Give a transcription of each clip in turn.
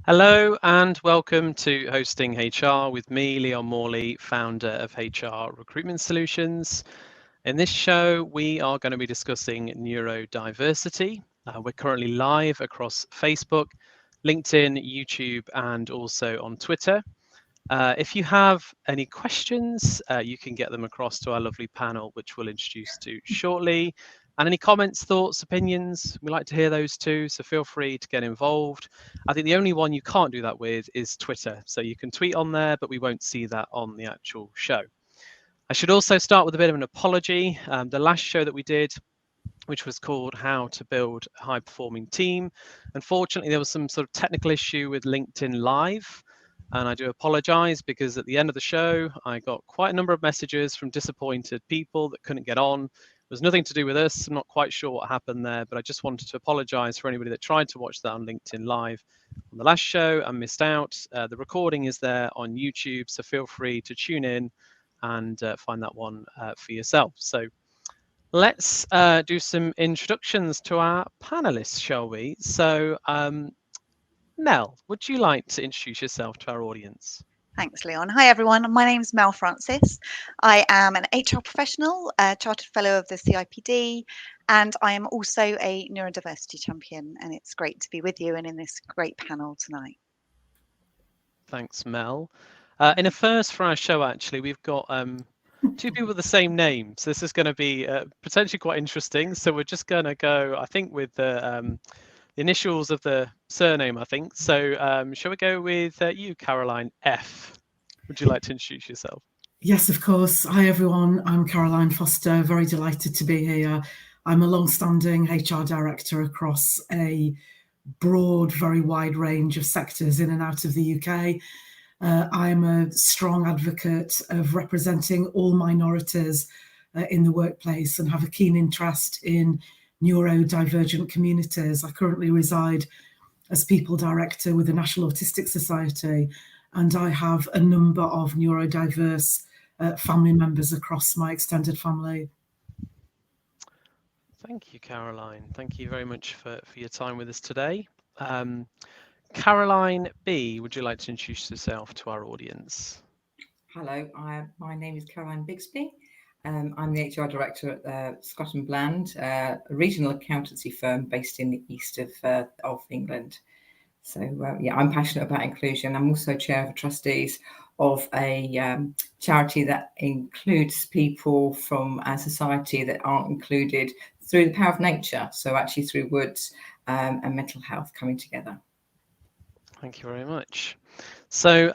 Hello and welcome to Hosting HR with me, Leon Morley, founder of HR Recruitment Solutions. In this show, we are going to be discussing neurodiversity. We're currently live across Facebook, LinkedIn, YouTube, and also on Twitter. If you have any questions, you can get them across to our lovely panel, which we'll introduce to shortly. And any comments, thoughts, opinions, we like to hear those too, so feel free to get involved. I think the only one you can't do that with is Twitter. So you can tweet on there, but we won't see that on the actual show. I should also start with a bit of an apology. The last show that we did, which was called How to Build a High Performing Team. Unfortunately, there was some sort of technical issue with LinkedIn Live. And I do apologize because at the end of the show, I got quite a number of messages from disappointed people that couldn't get on. It was nothing to do with us. I'm not quite sure what happened there, but I just wanted to apologize for anybody that tried to watch that on LinkedIn Live on the last show and missed out. The recording is there on YouTube, so feel free to tune in and find that one for yourself. So let's do some introductions to our panelists, shall we? So Mel, would you like to introduce yourself to our audience? Thanks, Leon. Hi, everyone. My name is Mel Francis. I am an HR professional, a chartered fellow of the CIPD, and I am also a neurodiversity champion. And it's great to be with you and in this great panel tonight. Thanks, Mel. In a first for our show, actually, we've got two people with the same name. So this is going to be potentially quite interesting. So we're just going to go, I think, with the initials of the surname, I think. So shall we go with you, Caroline F? Would you like to introduce yourself? Yes, of course. Hi, everyone. I'm Caroline Foster. Very delighted to be here. I'm a long-standing HR director across a broad, very wide range of sectors in and out of the UK. I'm a strong advocate of representing all minorities in the workplace and have a keen interest in neurodivergent communities. I currently reside as People Director with the National Autistic Society, and I have a number of neurodiverse family members across my extended family. Thank you, Caroline. Thank you very much for your time with us today. Caroline B, would you like to introduce yourself to our audience? Hello, my name is Caroline Bigsby. I'm the HR director at Scott & Bland, a regional accountancy firm based in the east of England. So yeah, I'm passionate about inclusion. I'm also chair of trustees of a charity that includes people from our society that aren't included through the power of nature. So actually through woods and mental health coming together. Thank you very much. So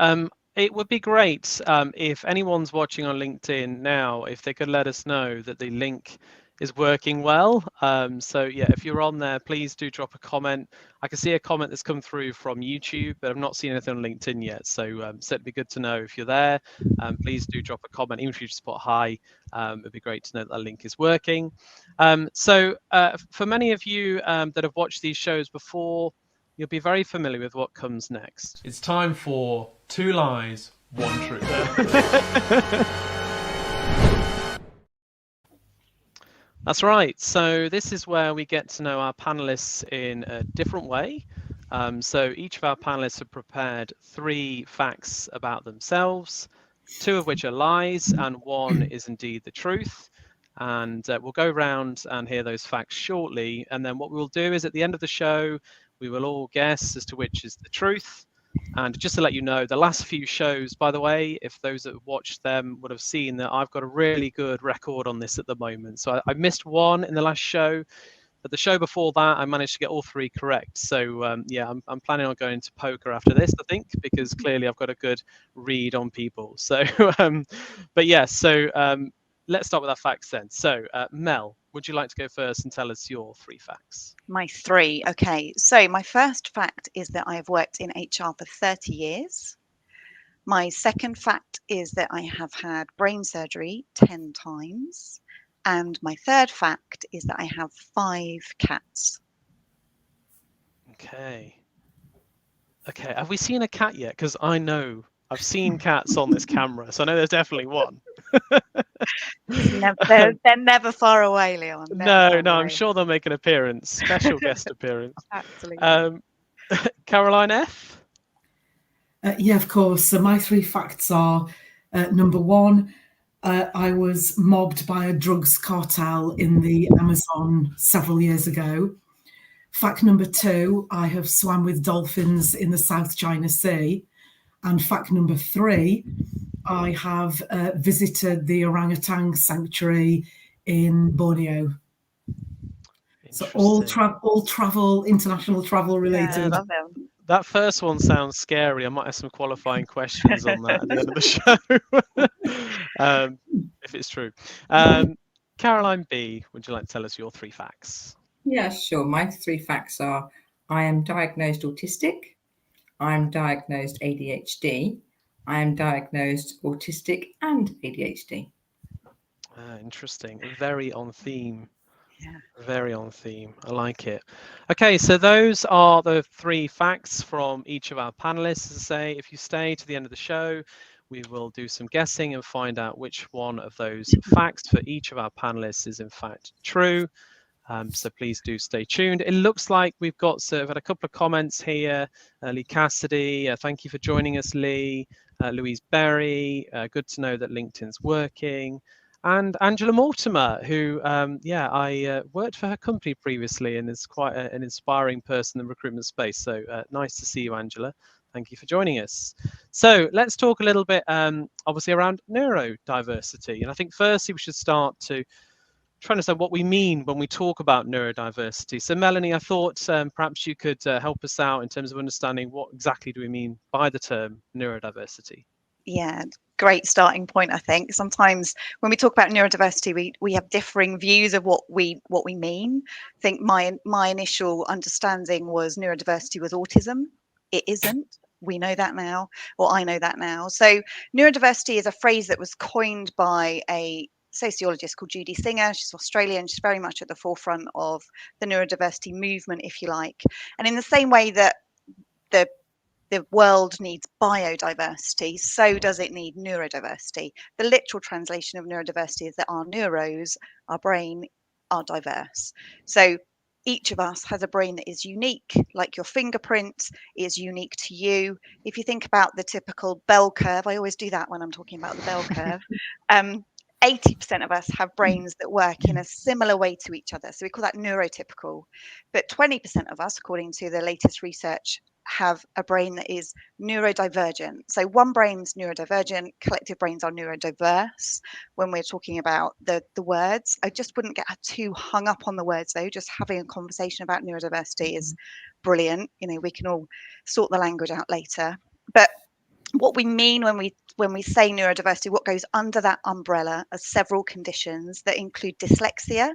it would be great if anyone's watching on LinkedIn now, if they could let us know that the link is working well. So yeah, if you're on there, please do drop a comment. I can see a comment that's come through from YouTube, but I've not seen anything on LinkedIn yet. So it'd be good to know if you're there. Please do drop a comment, even if you just put hi. It'd be great to know that link is working. So for many of you that have watched these shows before, you'll be very familiar with what comes next. It's time for 2 lies, 1 truth. That's right. So this is where we get to know our panelists in a different way. So each of our panelists have prepared 3 facts about themselves, 2 of which are lies and 1 is indeed the truth. And we'll go around and hear those facts shortly. And then what we'll do is at the end of the show, we will all guess as to which is the truth. And just to let you know, the last few shows, by the way, if those that have watched them would have seen that I've got a really good record on this at the moment. So I missed 1 in the last show, but the show before that, I managed to get all 3 correct. So yeah, I'm planning on going to poker after this, I think, because clearly I've got a good read on people. So, but yeah, so let's start with our facts then. So Mel, would you like to go first and tell us your 3 facts? My 3. Okay. So my first fact is that I have worked in HR for 30 years. My second fact is that I have had brain surgery 10 times. And my third fact is that I have 5 cats. Okay. Okay. Have we seen a cat yet? Because I know I've seen cats on this camera, so I know there's definitely one. They're never far away, Leon. No, I'm sure they'll make an appearance, special guest appearance. Absolutely. Caroline F? Yeah, of course. So my 3 facts are, number 1, I was mobbed by a drugs cartel in the Amazon several years ago. Fact number 2, I have swam with dolphins in the South China Sea. And fact number 3, I have visited the orangutan sanctuary in Borneo. So all travel, international travel related. Yeah, I love them. That first one sounds scary. I might have some qualifying questions on that at the end of the show, if it's true. Caroline B, would you like to tell us your 3 facts? Yeah, sure. My 3 facts are: I am diagnosed autistic, I'm diagnosed ADHD, I am diagnosed autistic and ADHD. Interesting. Very on theme. Yeah. Very on theme. I like it. Okay, so those are the 3 facts from each of our panelists. As I say, if you stay to the end of the show, we will do some guessing and find out which one of those facts for each of our panelists is in fact true. So please do stay tuned. It looks like we've got had a couple of comments here. Lee Cassidy, thank you for joining us, Lee. Louise Berry, good to know that LinkedIn's working. And Angela Mortimer, who, I worked for her company previously and is quite an inspiring person in the recruitment space. So nice to see you, Angela. Thank you for joining us. So let's talk a little bit, obviously, around neurodiversity. And I think firstly, we should start to try to understand what we mean when we talk about neurodiversity. So Melanie, I thought perhaps you could help us out in terms of understanding what exactly do we mean by the term neurodiversity. Yeah, great starting point. I think sometimes when we talk about neurodiversity, we have differing views of what we mean. I think my initial understanding was neurodiversity was autism. It isn't. We know that now, or I know that now. So neurodiversity is a phrase that was coined by a sociologist called Judy Singer. She's Australian. She's very much at the forefront of the neurodiversity movement, if you like. And in the same way that the world needs biodiversity, so does it need neurodiversity. The literal translation of neurodiversity is that our neuros, our brain, are diverse. So each of us has a brain that is unique, like your fingerprint is unique to you. If you think about the typical bell curve, I always do that when I'm talking about the bell curve. 80% of us have brains that work in a similar way to each other. So we call that neurotypical. But 20% of us, according to the latest research, have a brain that is neurodivergent. So one brain's neurodivergent, collective brains are neurodiverse when we're talking about the words. I just wouldn't get too hung up on the words though. Just having a conversation about neurodiversity is brilliant. You know, we can all sort the language out later. But what we mean when we say neurodiversity, what goes under that umbrella are several conditions that include dyslexia,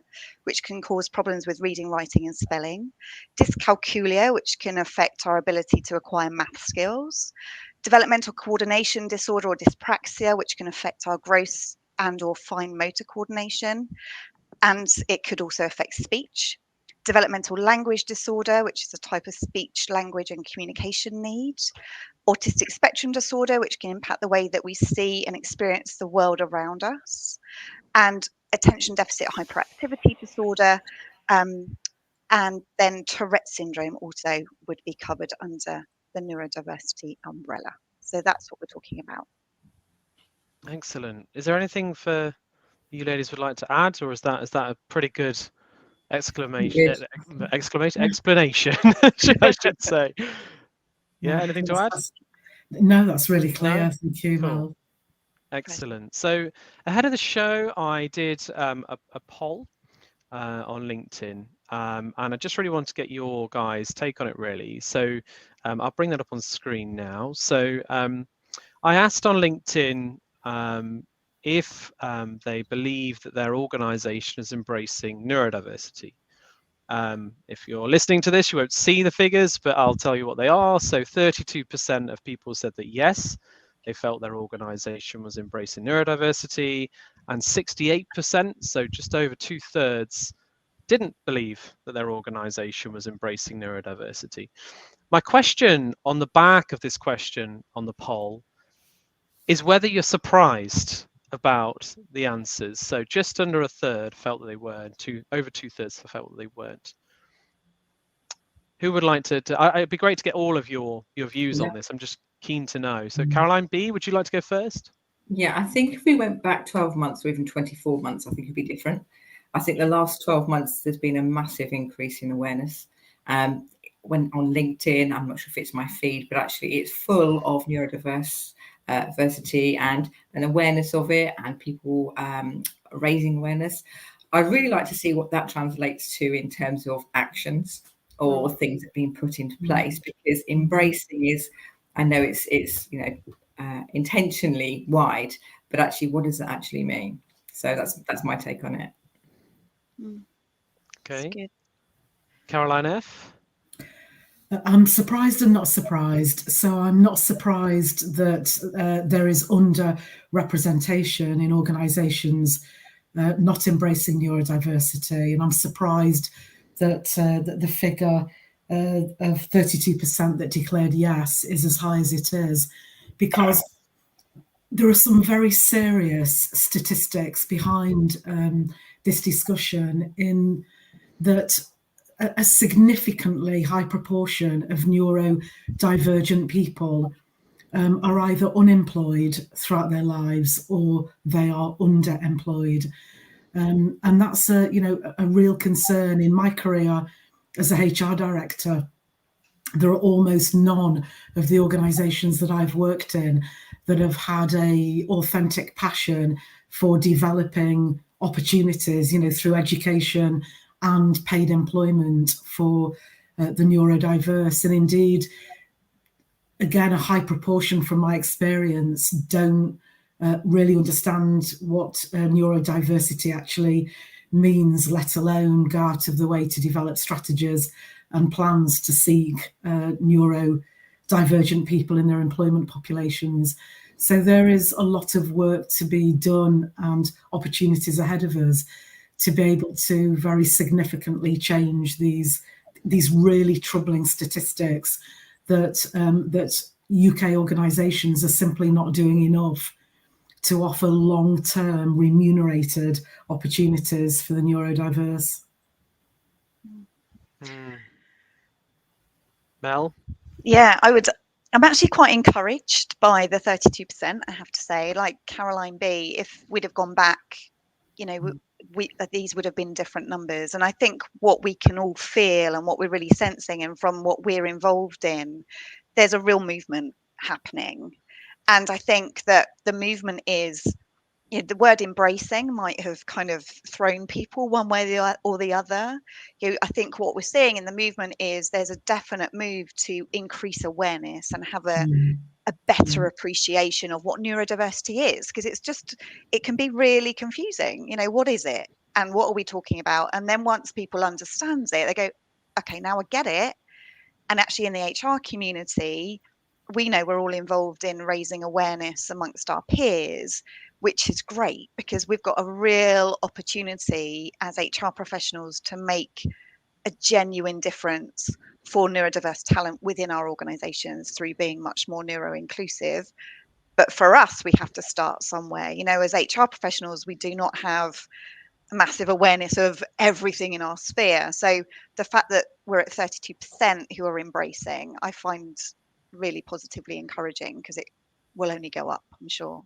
which can cause problems with reading, writing and spelling, dyscalculia, which can affect our ability to acquire math skills, developmental coordination disorder or dyspraxia, which can affect our gross and or fine motor coordination, and it could also affect speech. Developmental language disorder, which is a type of speech, language and communication need. Autistic spectrum disorder, which can impact the way that we see and experience the world around us. And attention deficit hyperactivity disorder. And then Tourette syndrome also would be covered under the neurodiversity umbrella. So that's what we're talking about. Excellent. Is there anything for you ladies would like to add, or is that a pretty good explanation, I should say? Yeah, anything to add? No, that's really clear. No? Thank you, Cool. Mel. Excellent. So ahead of the show, I did a poll on LinkedIn, and I just really want to get your guys' take on it, really. So I'll bring that up on screen now. So I asked on LinkedIn if they believe that their organization is embracing neurodiversity. If you're listening to this, you won't see the figures, but I'll tell you what they are. So 32% of people said that yes, they felt their organization was embracing neurodiversity, and 68%, so just over 2/3, didn't believe that their organization was embracing neurodiversity. My question on the back of this question on the poll is whether you're surprised about the answers. So just under 1/3 felt that they weren't, over 2/3 felt that they weren't. Who would like to it'd be great to get all of your views on this. I'm just keen to know. So Caroline B, would you like to go first? Yeah, I think if we went back 12 months or even 24 months, I think it'd be different. I think the last 12 months, there's been a massive increase in awareness. When on LinkedIn, I'm not sure if it's my feed, but actually it's full of neurodiversity and an awareness of it, and people raising awareness. I'd really like to see what that translates to in terms of actions or things that are being put into place, because embracing is, I know it's intentionally wide, but actually what does that actually mean? So that's my take on it. Okay. Caroline F. I'm surprised and not surprised. So I'm not surprised that there is underrepresentation in organisations not embracing neurodiversity, and I'm surprised that the figure of 32% that declared yes is as high as it is, because there are some very serious statistics behind this discussion, in that a significantly high proportion of neurodivergent people are either unemployed throughout their lives or they are underemployed. And that's a real concern. In my career as a HR director, there are almost none of the organisations that I've worked in that have had a authentic passion for developing opportunities, through education and paid employment for the neurodiverse. And indeed, again, a high proportion from my experience don't really understand what neurodiversity actually means, let alone go out of the way to develop strategies and plans to seek neurodivergent people in their employment populations. So there is a lot of work to be done and opportunities ahead of us to be able to very significantly change these really troubling statistics that UK organisations are simply not doing enough to offer long-term remunerated opportunities for the neurodiverse. Mel? Yeah, I'm actually quite encouraged by the 32%, I have to say. Like Caroline B, if we'd have gone back, these would have been different numbers. And I think what we can all feel and what we're really sensing, and from what we're involved in, there's a real movement happening. And I think that the movement is, the word embracing might have kind of thrown people one way or the other. I think what we're seeing in the movement is there's a definite move to increase awareness and have a better appreciation of what neurodiversity is, because it can be really confusing. What is it and what are we talking about? And then once people understand it, they go, okay, now I get it. And actually in the HR community, we know we're all involved in raising awareness amongst our peers, which is great, because we've got a real opportunity as HR professionals to make a genuine difference for neurodiverse talent within our organisations through being much more neuro-inclusive. But for us, we have to start somewhere. As HR professionals, we do not have a massive awareness of everything in our sphere. So the fact that we're at 32% who are embracing, I find really positively encouraging, because it will only go up, I'm sure.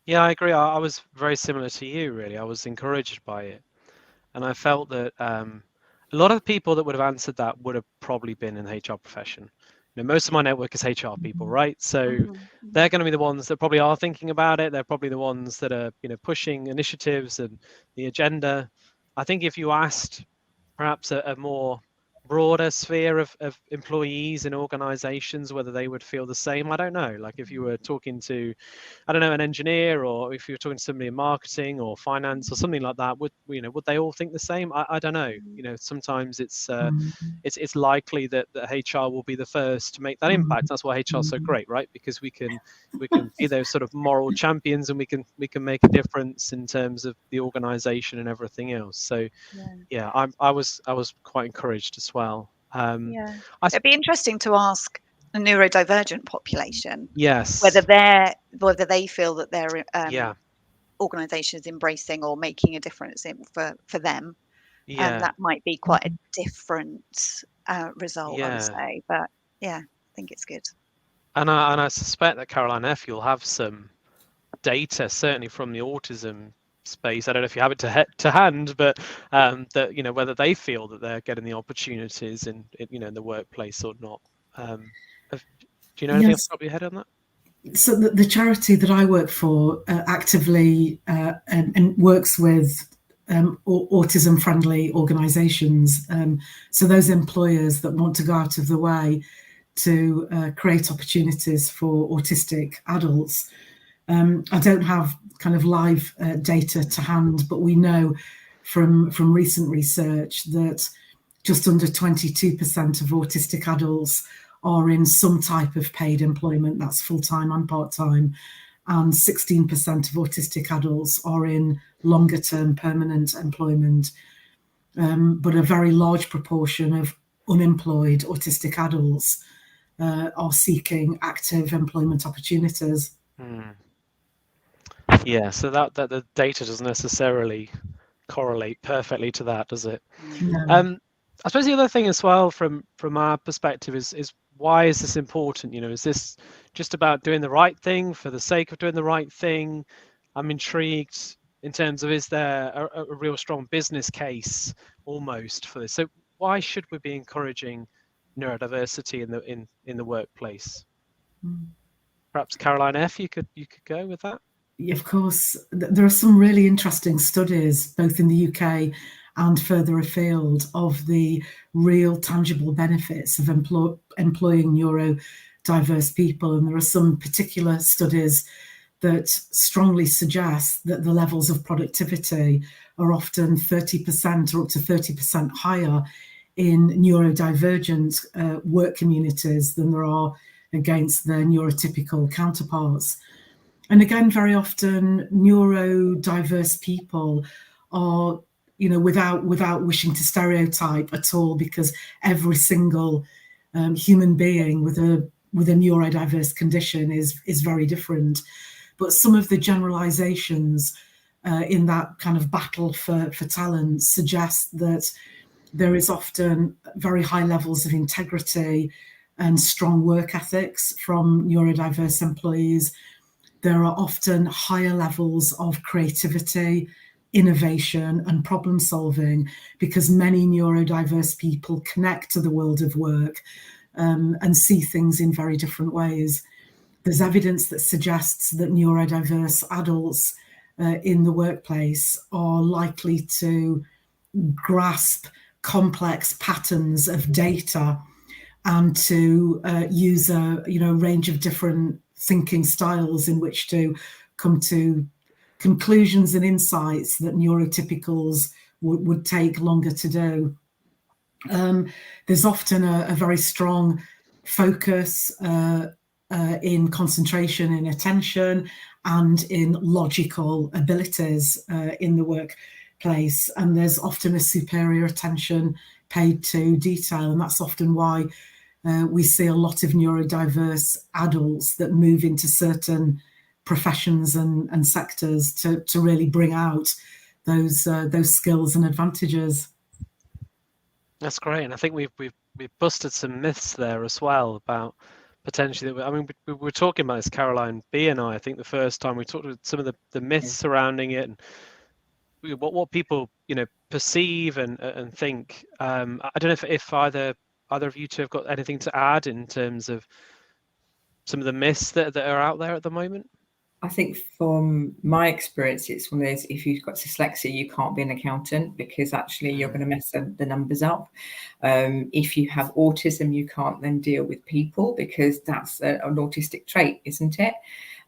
Yeah, I agree. I was very similar to you, really. I was encouraged by it. And I felt that a lot of people that would have answered that would have probably been in the HR profession. Most of my network is HR people, right? So they're going to be the ones that probably are thinking about it. They're probably the ones that are, pushing initiatives and the agenda. I think if you asked perhaps a more broader sphere of employees in organizations, whether they would feel the same, I don't know. Like if you were talking to, I don't know, an engineer, or if you're talking to somebody in marketing or finance or something like that, would they all think the same? I don't know. Sometimes it's likely that HR will be the first to make that impact. That's why HR is so great, right? Because we can be those sort of moral champions, and we can make a difference in terms of the organization and everything else. So yeah, I was quite encouraged as well. It'd be interesting to ask a neurodivergent population, yes, whether they feel that their organisation is embracing or making a difference for them. Yeah. that might be quite a different result, I would Yeah. say. But yeah, I think it's good. And I suspect that Caroline F, you'll have some data, certainly from the autism space. I don't know if you have it to hand, but that whether they feel that they're getting the opportunities in the workplace or not. Do you know anything off Yes. the top of your head on that? So the charity that I work for actively and works with autism-friendly organisations. So those employers that want to go out of the way to create opportunities for autistic adults. I don't have kind of live data to hand, but we know from recent research that just under 22% of autistic adults are in some type of paid employment, that's full-time and part-time, and 16% of autistic adults are in longer-term permanent employment. But a very large proportion of unemployed autistic adults are seeking active employment opportunities. Yeah, so that the data doesn't necessarily correlate perfectly to that, does it? No. I suppose the other thing as well from our perspective is why is this important? Is this just about doing the right thing for the sake of doing the right thing? I'm intrigued in terms of, is there a real strong business case almost for this? So why should we be encouraging neurodiversity in the workplace? Perhaps Caroline F, you could go with that. Of course, there are some really interesting studies, both in the UK and further afield, of the real tangible benefits of employing neurodiverse people. And there are some particular studies that strongly suggest that the levels of productivity are often 30% or up to 30% higher in neurodivergent work communities than there are against their neurotypical counterparts. And again, very often neurodiverse people are, without wishing to stereotype at all, because every single human being with a neurodiverse condition is very different. But some of the generalizations in that kind of battle for talent suggest that there is often very high levels of integrity and strong work ethics from neurodiverse employees. There are often higher levels of creativity, innovation, and problem solving, because many neurodiverse people connect to the world of work and see things in very different ways. There's evidence that suggests that neurodiverse adults in the workplace are likely to grasp complex patterns of data and to use a range of different thinking styles in which to come to conclusions and insights that neurotypicals would take longer to do. There's often a very strong focus in concentration, in attention, and in logical abilities in the workplace. And there's often a superior attention paid to detail, and that's often why we see a lot of neurodiverse adults that move into certain professions and sectors to really bring out those skills and advantages. That's great, and I think we've busted some myths there as well about potentially. We were talking about this, Caroline B and I think the first time we talked about some of the myths surrounding it and what people perceive and think. I don't know if either of you two have got anything to add in terms of some of the myths that are out there at the moment. I think from my experience, it's one of those, if you've got dyslexia, you can't be an accountant because actually you're going to mess the numbers up. If you have autism, you can't then deal with people because that's an autistic trait, isn't it?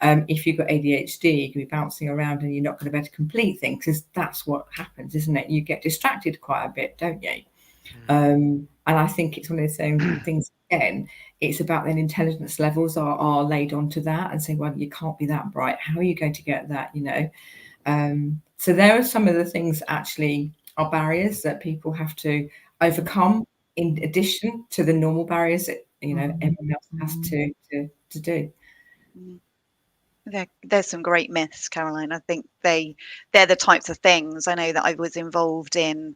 If you've got ADHD, you can be bouncing around and you're not going to be able to complete things because that's what happens, isn't it? You get distracted quite a bit, don't you? And I think it's one of the same things again. It's about then intelligence levels are laid onto that and say, well, you can't be that bright. How are you going to get that? So there are some of the things actually are barriers that people have to overcome in addition to the normal barriers that everyone else has to do. There's some great myths, Caroline. I think they're the types of things. I know that I was involved in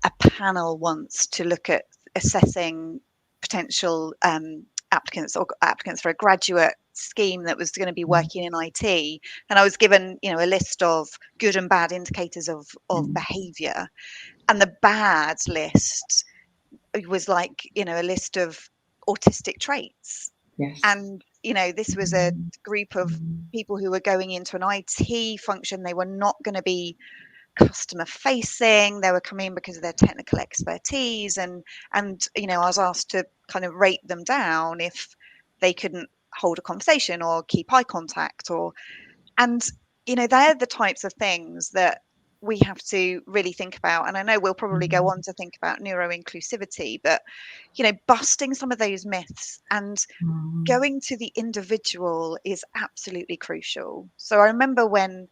a panel once to look at assessing potential applicants for a graduate scheme that was going to be working in IT, and I was given, you know, a list of good and bad indicators of behaviour, and the bad list was like, you know, a list of autistic traits. Yes. And, you know, this was a group of people who were going into an IT function. They were not going to be customer facing. They were coming in because of their technical expertise. And, you know, I was asked to kind of rate them down if they couldn't hold a conversation or keep eye contact and, you know, they're the types of things that we have to really think about. And I know we'll probably go on to think about neuroinclusivity, but, you know, busting some of those myths and going to the individual is absolutely crucial. So I remember when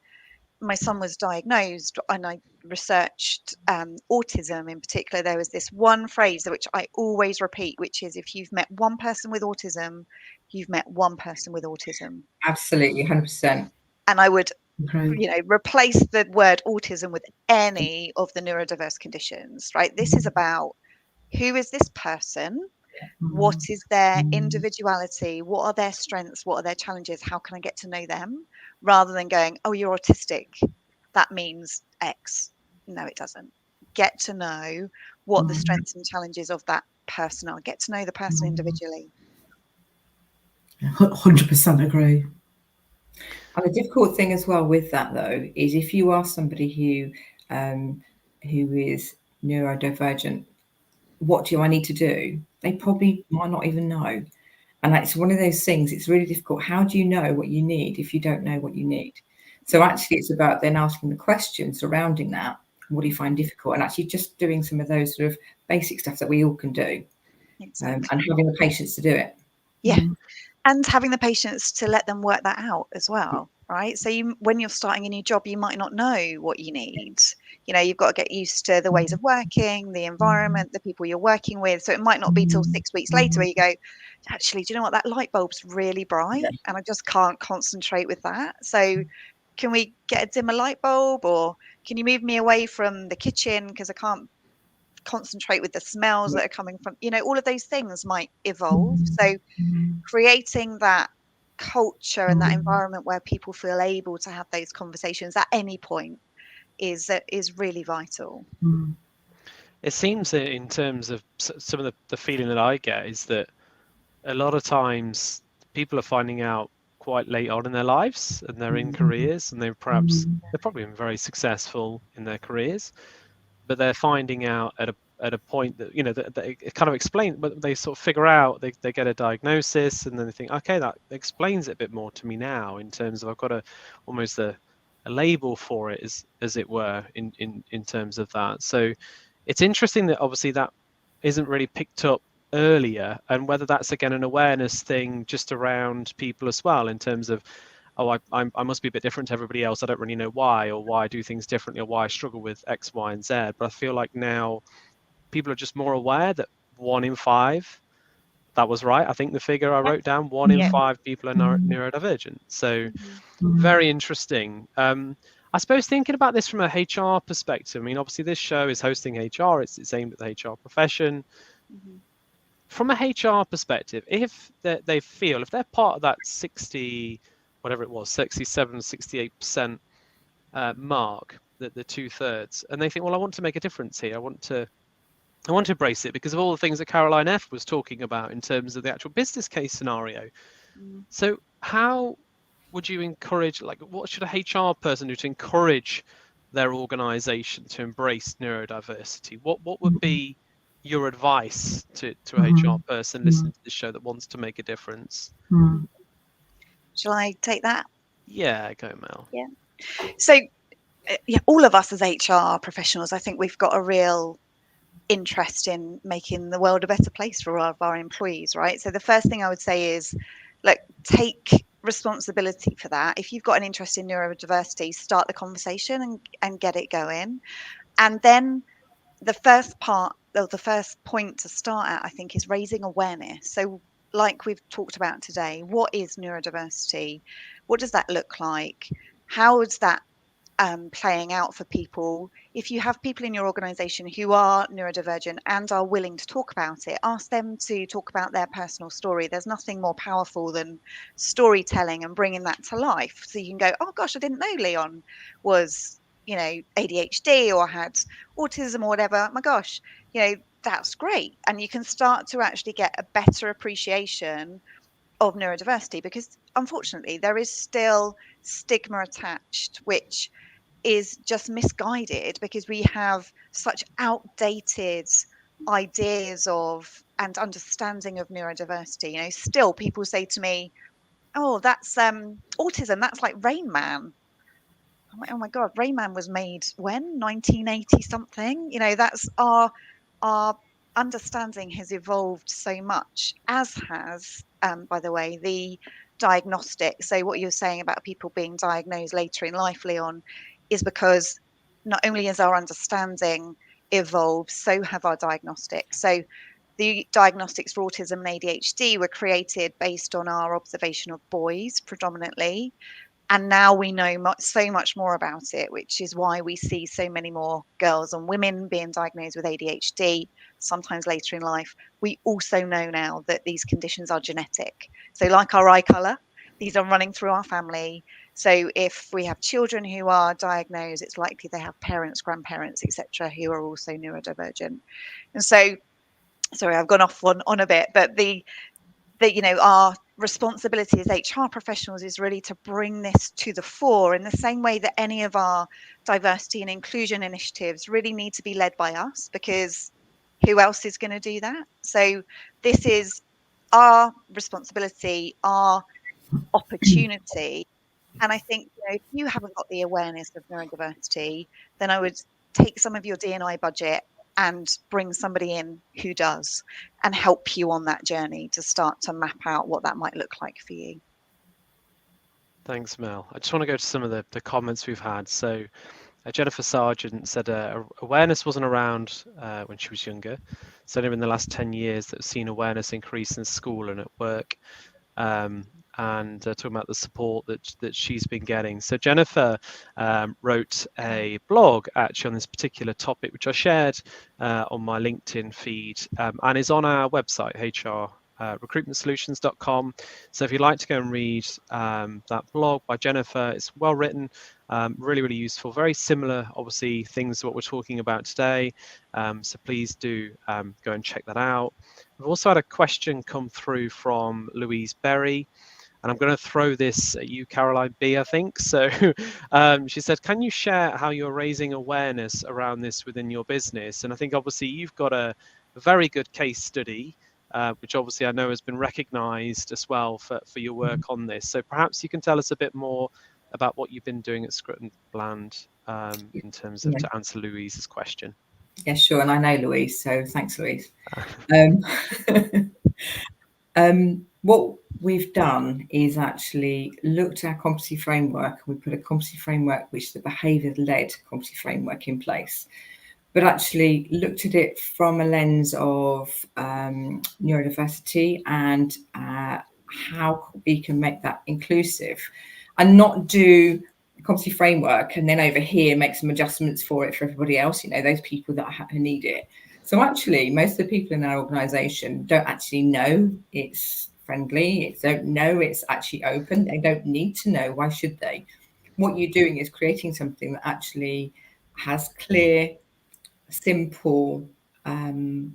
my son was diagnosed and I researched autism in particular, there was this one phrase which I always repeat, which is, if you've met one person with autism, you've met one person with autism. Absolutely, 100%. And I would, you know, replace the word autism with any of the neurodiverse conditions, right? This is about, who is this person? What is their individuality? What are their strengths? What are their challenges? How can I get to know them? Rather than going, oh, you're autistic, that means X. No, it doesn't. Get to know what the strengths and challenges of that person are. Get to know the person individually. 100% agree. And the difficult thing as well with that, though, is if you are somebody who is neurodivergent, what do I need to do? They probably might not even know. And it's one of those things, it's really difficult. How do you know what you need if you don't know what you need? So actually, it's about then asking the questions surrounding that. What do you find difficult? And actually just doing some of those sort of basic stuff that we all can do. Exactly. And having the patience to do it. Yeah. And having the patience to let them work that out as well, right? So when you're starting a new job, you might not know what you need. You know, you've got to get used to the ways of working, the environment, the people you're working with. So it might not be till 6 weeks later where you go, actually, do you know what? That light bulb's really bright and I just can't concentrate with that. So can we get a dimmer light bulb, or can you move me away from the kitchen because I can't concentrate with the smells that are coming from, you know, all of those things might evolve. So creating that culture and that environment where people feel able to have those conversations at any point is really vital. It seems that in terms of some of the feeling that I get is that a lot of times people are finding out quite late on in their lives, and they're in careers, and they're probably been very successful in their careers, but they're finding out at a point that, you know, that it kind of explain, but they sort of figure out, they get a diagnosis, and then they think, okay, that explains it a bit more to me now, in terms of I've got almost a label for it, as it were, in terms of that. So it's interesting that obviously that isn't really picked up earlier, and whether that's again an awareness thing just around people as well, in terms of, oh, I must be a bit different to everybody else. I don't really know why, or why I do things differently, or why I struggle with X, Y, and Z. But I feel like now people are just more aware that 1 in 5, that was right, I think the figure I wrote down, 1 in 5 people are neurodivergent. So very interesting. I suppose thinking about this from a HR perspective, I mean, obviously this show is hosting HR, it's aimed at the HR profession. From a HR perspective, if they feel, if they're part of that 60, whatever it was, 67, 68% mark, the 2/3, and they think, well, I want to make a difference here, I want to embrace it because of all the things that Caroline F was talking about in terms of the actual business case scenario. So how would you encourage, like, what should a HR person do to encourage their organization to embrace neurodiversity? What would be your advice to a HR person listening to the show that wants to make a difference? Shall I take that? Yeah, go Mel. Yeah. So all of us as HR professionals, I think we've got a real interest in making the world a better place for all of our employees, right? So the first thing I would say is, look, take responsibility for that. If you've got an interest in neurodiversity, start the conversation and get it going. And then the first point to start at, I think, is raising awareness. So like we've talked about today, what is neurodiversity? What does that look like? How is that playing out for people. If you have people in your organisation who are neurodivergent and are willing to talk about it, ask them to talk about their personal story. There's nothing more powerful than storytelling and bringing that to life. So you can go, oh gosh, I didn't know Leon was, you know, ADHD or had autism or whatever. My gosh, you know, that's great. And you can start to actually get a better appreciation of neurodiversity, because unfortunately there is still stigma attached, which is just misguided because we have such outdated ideas of and understanding of neurodiversity. You know, still people say to me, oh, that's autism, that's like Rain Man. I'm like, oh my god, Rain Man was made when 1980 something. You know, that's our understanding has evolved so much, as has by the way the diagnostic. So what you're saying about people being diagnosed later in life, Leon, is because not only has our understanding evolved, so have our diagnostics. So the diagnostics for autism and ADHD were created based on our observation of boys predominantly. And now we know so much more about it, which is why we see so many more girls and women being diagnosed with ADHD, sometimes later in life. We also know now that these conditions are genetic. So like our eye colour, these are running through our family. So if we have children who are diagnosed, it's likely they have parents, grandparents, etc., who are also neurodivergent. And so, sorry, I've gone off on a bit, but you know, our responsibility as HR professionals is really to bring this to the fore, in the same way that any of our diversity and inclusion initiatives really need to be led by us, because who else is going to do that? So this is our responsibility, our opportunity. And I think, you know, if you haven't got the awareness of neurodiversity, then I would take some of your D&I budget and bring somebody in who does, and help you on that journey to start to map out what that might look like for you. Thanks, Mel. I just want to go to some of the comments we've had. So Jennifer Sargent said awareness wasn't around when she was younger. Certainly in the last 10 years that have seen awareness increase in school and at work. And talking about the support that she's been getting. So Jennifer wrote a blog actually on this particular topic, which I shared on my LinkedIn feed, and is on our website, recruitmentsolutions.com. So if you'd like to go and read that blog by Jennifer, it's well written, really, really useful, very similar, obviously, things to what we're talking about today. So please do go and check that out. We've also had a question come through from Louise Berry, and I'm going to throw this at you, Caroline B, I think. So she said, can you share how you're raising awareness around this within your business? And I think obviously you've got a very good case study, which obviously I know has been recognised as well for your work on this. So perhaps you can tell us a bit more about what you've been doing at Scruton Bland in terms of to answer Louise's question. Yeah, sure. And I know Louise, so thanks, Louise. What we've done is actually looked at our competency framework. We put a competency framework, which is the behaviour-led competency framework, in place, but actually looked at it from a lens of neurodiversity and how we can make that inclusive, and not do competency framework and then over here make some adjustments for it for everybody else, you know, those people that who need it. So actually most of the people in our organisation don't actually know it's friendly, don't know it's actually open, they don't need to know, why should they? What you're doing is creating something that actually has clear, simple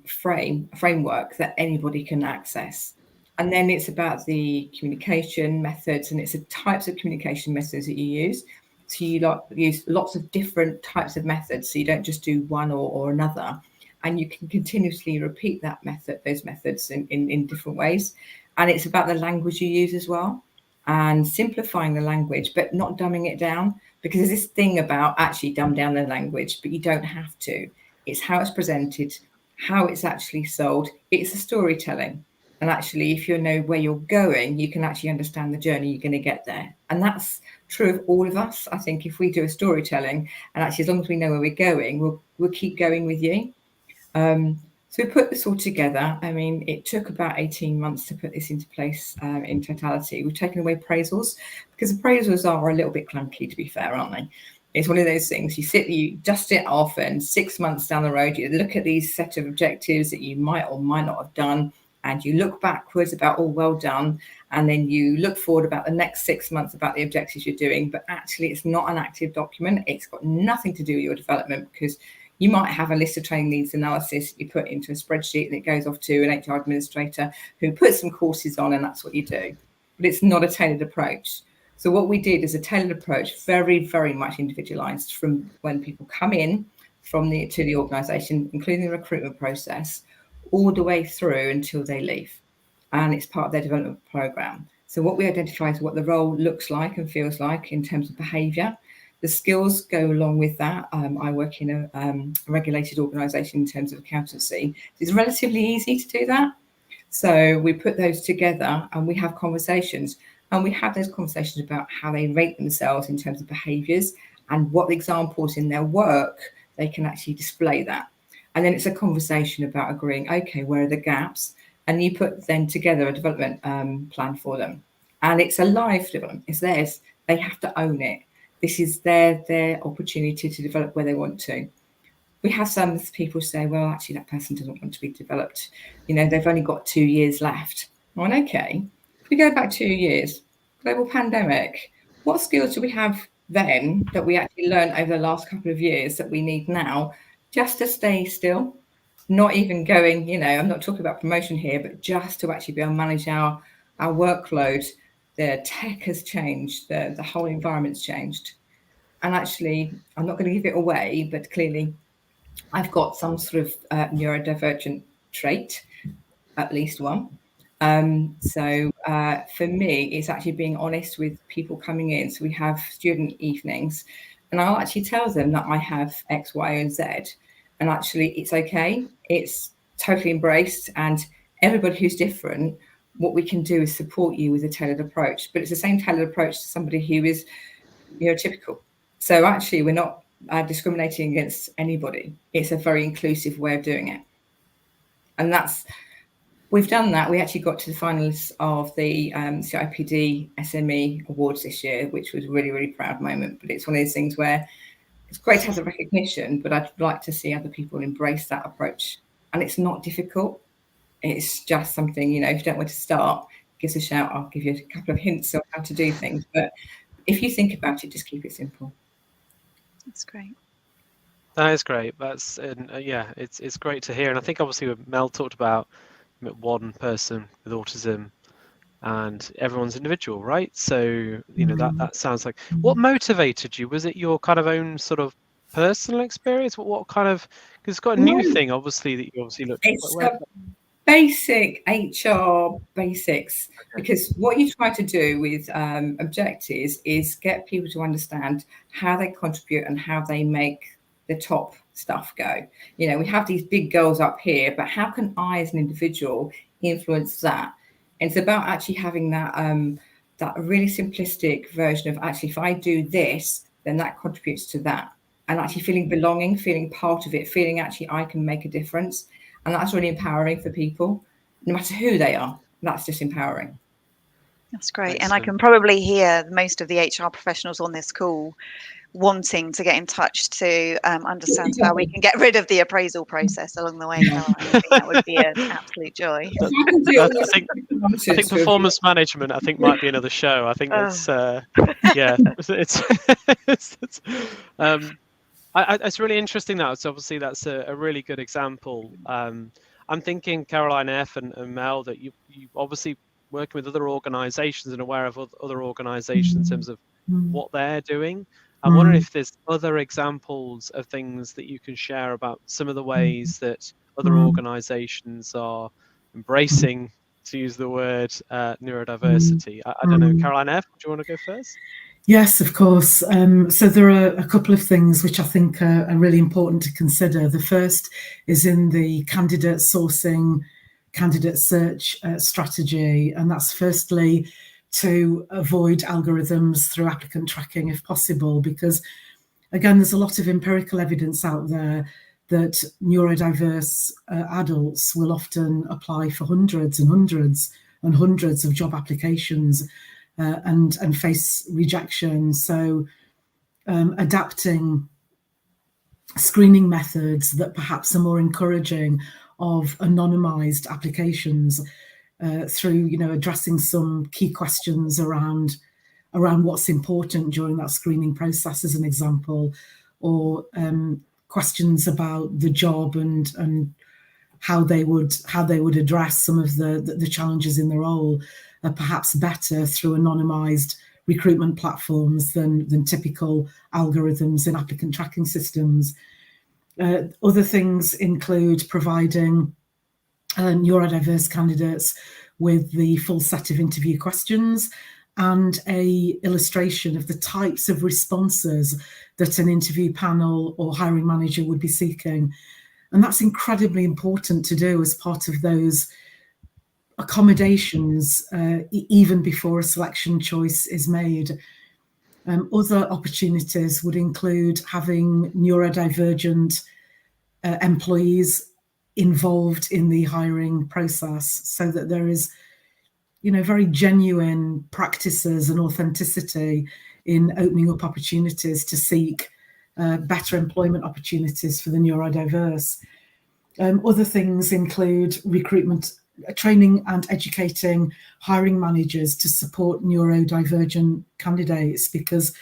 framework that anybody can access. And then it's about the communication methods, and it's the types of communication methods that you use. So you use lots of different types of methods. So you don't just do one or another. And you can continuously repeat that method, those methods in different ways. And it's about the language you use as well, and simplifying the language, but not dumbing it down, because there's this thing about actually dumb down the language, but you don't have to. It's how it's presented, how it's actually sold. It's a storytelling. And actually, if you know where you're going, you can actually understand the journey you're going to get there. And that's true of all of us. I think if we do a storytelling, and actually as long as we know where we're going, we'll keep going with you. So we put this all together. I mean, it took about 18 months to put this into place in totality. We've taken away appraisals, because appraisals are a little bit clunky, to be fair, aren't they? It's one of those things, you dust it off, and 6 months down the road, you look at these set of objectives that you might or might not have done, and you look backwards about, oh, well done. And then you look forward about the next 6 months about the objectives you're doing. But actually, it's not an active document. It's got nothing to do with your development, because you might have a list of training needs analysis you put into a spreadsheet, and it goes off to an HR administrator who puts some courses on, and that's what you do. But it's not a tailored approach. So what we did is a tailored approach, very, very much individualized, from when people come in to the organization, including the recruitment process, all the way through until they leave. And it's part of their development program. So what we identify is what the role looks like and feels like in terms of behavior. The skills go along with that. I work in a regulated organization in terms of accountancy. It's relatively easy to do that. So we put those together and we have conversations. And we have those conversations about how they rate themselves in terms of behaviours, and what examples in their work they can actually display that. And then it's a conversation about agreeing, okay, where are the gaps? And you put then together a development plan for them. And it's a live development, it's theirs. They have to own it. This is their opportunity to develop where they want to. We have some people say, well, actually, that person doesn't want to be developed. They've only got 2 years left. Well, okay. If we go back 2 years, global pandemic, what skills do we have then that we actually learned over the last couple of years that we need now just to stay still? Not even going, I'm not talking about promotion here, but just to actually be able to manage our workload. The tech has changed, the whole environment's changed. And actually, I'm not going to give it away, but clearly I've got some sort of neurodivergent trait, at least one. So for me, it's actually being honest with people coming in. So we have student evenings, and I'll actually tell them that I have X, Y, and Z. And actually, it's okay. It's totally embraced. And everybody who's different, what we can do is support you with a tailored approach. But it's the same tailored approach to somebody who is neurotypical. So actually, we're not discriminating against anybody. It's a very inclusive way of doing it. And we've done that. We actually got to the finalists of the CIPD SME Awards this year, which was a really, really proud moment. But it's one of those things where it's great to have the recognition, but I'd like to see other people embrace that approach. And it's not difficult. It's just something, if you don't want to start, give us a shout. I'll give you a couple of hints on how to do things. But if you think about it, just keep it simple. That's great. That is great. It's great to hear. And I think obviously Mel talked about one person with autism, and everyone's individual, right? So that sounds like, what motivated you? Was it your kind of own sort of personal experience? What kind of, because it's got a new thing obviously that you obviously looked at. Basic HR basics, because what you try to do with objectives is get people to understand how they contribute and how they make the top stuff go. We have these big goals up here, but how can I as an individual influence that? And it's about actually having that really simplistic version of, actually, if I do this, then that contributes to that, and actually feeling belonging, feeling part of it, feeling actually I can make a difference. And that's really empowering for people, no matter who they are. That's just empowering. That's great. Excellent. And I can probably hear most of the HR professionals on this call wanting to get in touch to understand how we can get rid of the appraisal process along the way, Caroline. I think that would be an absolute joy. I think performance management, might be another show. I think it's it's really interesting that. So obviously that's a really good example. I'm thinking, Caroline F. and Mel, that you obviously working with other organisations and aware of other organisations in terms of what they're doing. I'm wondering if there's other examples of things that you can share about some of the ways that other organisations are embracing, to use the word, neurodiversity. I don't know, Caroline F., do you want to go first? Yes, of course. So there are a couple of things which I think are really important to consider. The first is in the candidate sourcing, candidate search strategy, and that's firstly to avoid algorithms through applicant tracking if possible, because again, there's a lot of empirical evidence out there that neurodiverse adults will often apply for hundreds and hundreds and hundreds of job applications and face rejection. So adapting screening methods that perhaps are more encouraging of anonymized applications through, addressing some key questions around what's important during that screening process, as an example, or questions about the job and how they would address some of the challenges in the role are perhaps better through anonymized recruitment platforms than typical algorithms in applicant tracking systems. Other things include providing neurodiverse candidates with the full set of interview questions and a illustration of the types of responses that an interview panel or hiring manager would be seeking. And that's incredibly important to do as part of those accommodations, even before a selection choice is made. Other opportunities would include having neurodivergent employees involved in the hiring process, so that there is, very genuine practices and authenticity in opening up opportunities to seek better employment opportunities for the neurodiverse. Other things include recruitment, training and educating hiring managers to support neurodivergent candidates, because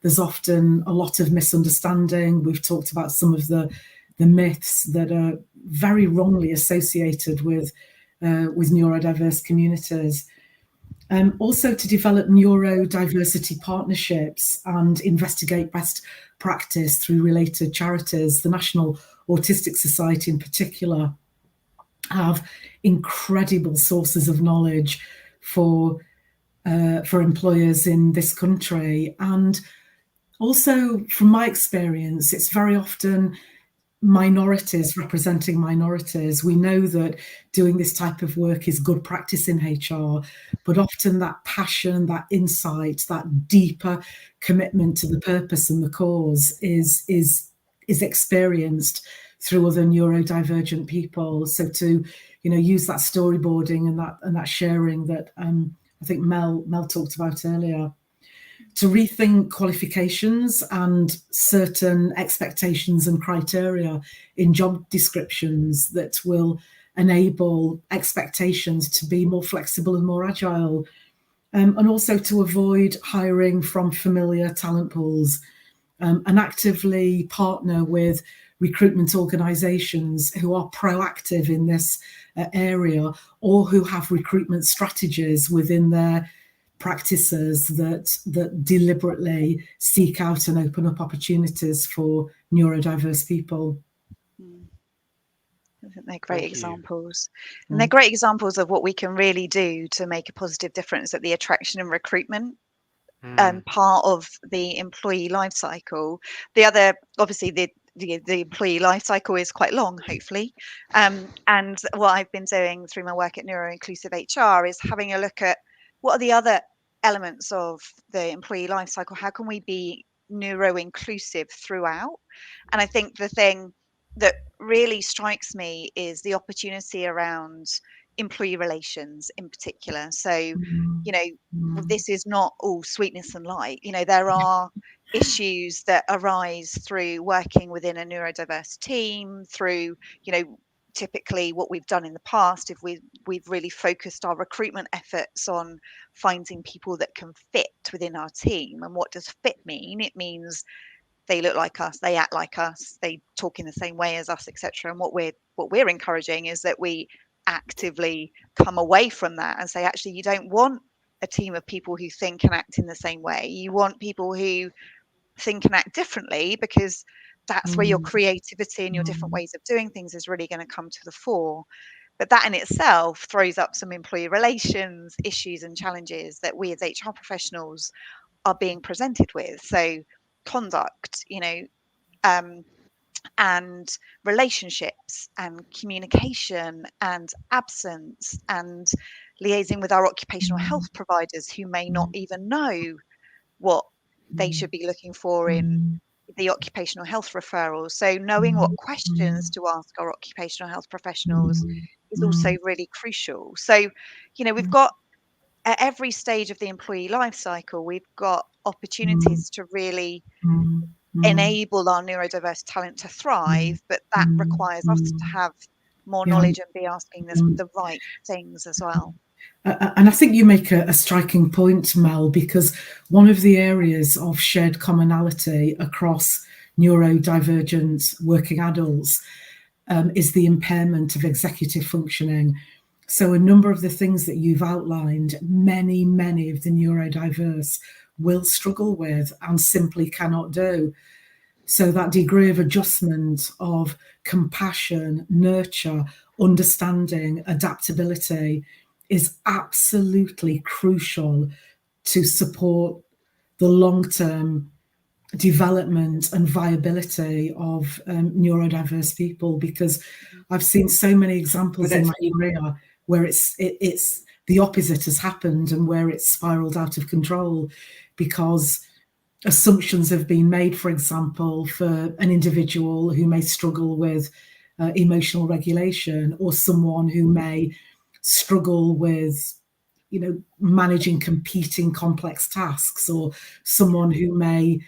there's often a lot of misunderstanding. We've talked about some of the myths that are very wrongly associated with neurodiverse communities. Also to develop neurodiversity partnerships and investigate best practice through related charities. The National Autistic Society in particular have incredible sources of knowledge for employers in this country. And also, from my experience, it's very often minorities representing minorities. We know that doing this type of work is good practice in HR, but often that passion, that insight, that deeper commitment to the purpose and the cause is experienced through other neurodivergent people. So to use that storyboarding and that sharing that I think Mel talked about earlier, to rethink qualifications and certain expectations and criteria in job descriptions that will enable expectations to be more flexible and more agile, and also to avoid hiring from familiar talent pools, and actively partner with recruitment organisations who are proactive in this area, or who have recruitment strategies within their practices that deliberately seek out and open up opportunities for neurodiverse people. I think they're great examples. And they're great examples of what we can really do to make a positive difference at the attraction and recruitment part of the employee life cycle. The other, obviously, the employee life cycle is quite long, hopefully. And what I've been doing through my work at Neuroinclusive HR is having a look at what are the other elements of the employee life cycle. How can we be neuro-inclusive throughout? And I think the thing that really strikes me is the opportunity around employee relations in particular. So, this is not all sweetness and light. There are issues that arise through working within a neurodiverse team, through, typically what we've done in the past, if we've really focused our recruitment efforts on finding people that can fit within our team. And what does fit mean? It means they look like us, they act like us, they talk in the same way as us, etc. And what we're encouraging is that we actively come away from that and say, actually, you don't want a team of people who think and act in the same way. You want people who think and act differently, because that's where your creativity and your different ways of doing things is really going to come to the fore. But that in itself throws up some employee relations issues and challenges that we as HR professionals are being presented with. So conduct, and relationships and communication and absence and liaising with our occupational health providers who may not even know what they should be looking for in the occupational health referrals. So knowing what questions to ask our occupational health professionals is also really crucial. So, we've got at every stage of the employee life cycle, we've got opportunities to really enable our neurodiverse talent to thrive, but that requires us to have more knowledge and be asking the right things as well. And I think you make a striking point, Mel, because one of the areas of shared commonality across neurodivergent working adults is the impairment of executive functioning. So a number of the things that you've outlined, many of the neurodiverse will struggle with and simply cannot do. So that degree of adjustment, of compassion, nurture, understanding, adaptability is absolutely crucial to support the long-term development and viability of neurodiverse people, because I've seen so many examples in my career where it's the opposite has happened and where it's spiraled out of control because assumptions have been made, for example, for an individual who may struggle with emotional regulation, or someone who may struggle with managing competing complex tasks, or someone who may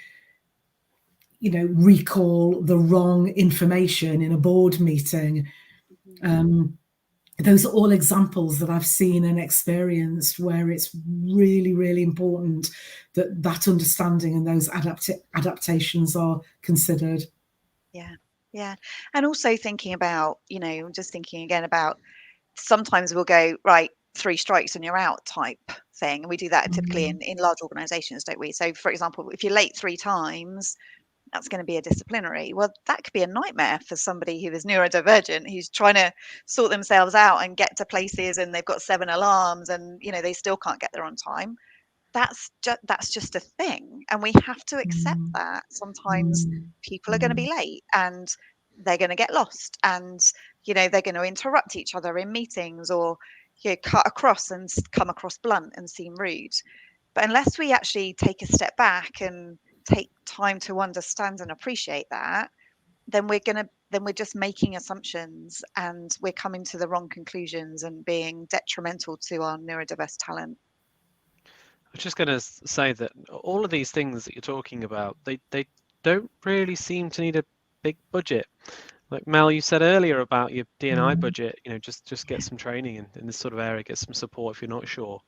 recall the wrong information in a board meeting. Those are all examples that I've seen and experienced where it's really important that that understanding and those adaptations are considered. Yeah. And also thinking about, just thinking again about, sometimes we'll go, right, 3 strikes and you're out type thing. And we do that typically in large organizations, don't we? So for example, if you're late 3 times, that's going to be a disciplinary. Well, that could be a nightmare for somebody who is neurodivergent, who's trying to sort themselves out and get to places, and they've got 7 alarms and they still can't get there on time. That's just a thing, and we have to accept that sometimes people are going to be late and they're going to get lost, and they're going to interrupt each other in meetings, or cut across and come across blunt and seem rude. But unless we actually take a step back and take time to understand and appreciate that, then we're just making assumptions, and we're coming to the wrong conclusions and being detrimental to our neurodiverse talent. I was just going to say that all of these things that you're talking about, they don't really seem to need a big budget. Like Mel, you said earlier about your D&I budget, just get some training in this sort of area, get some support if you're not sure.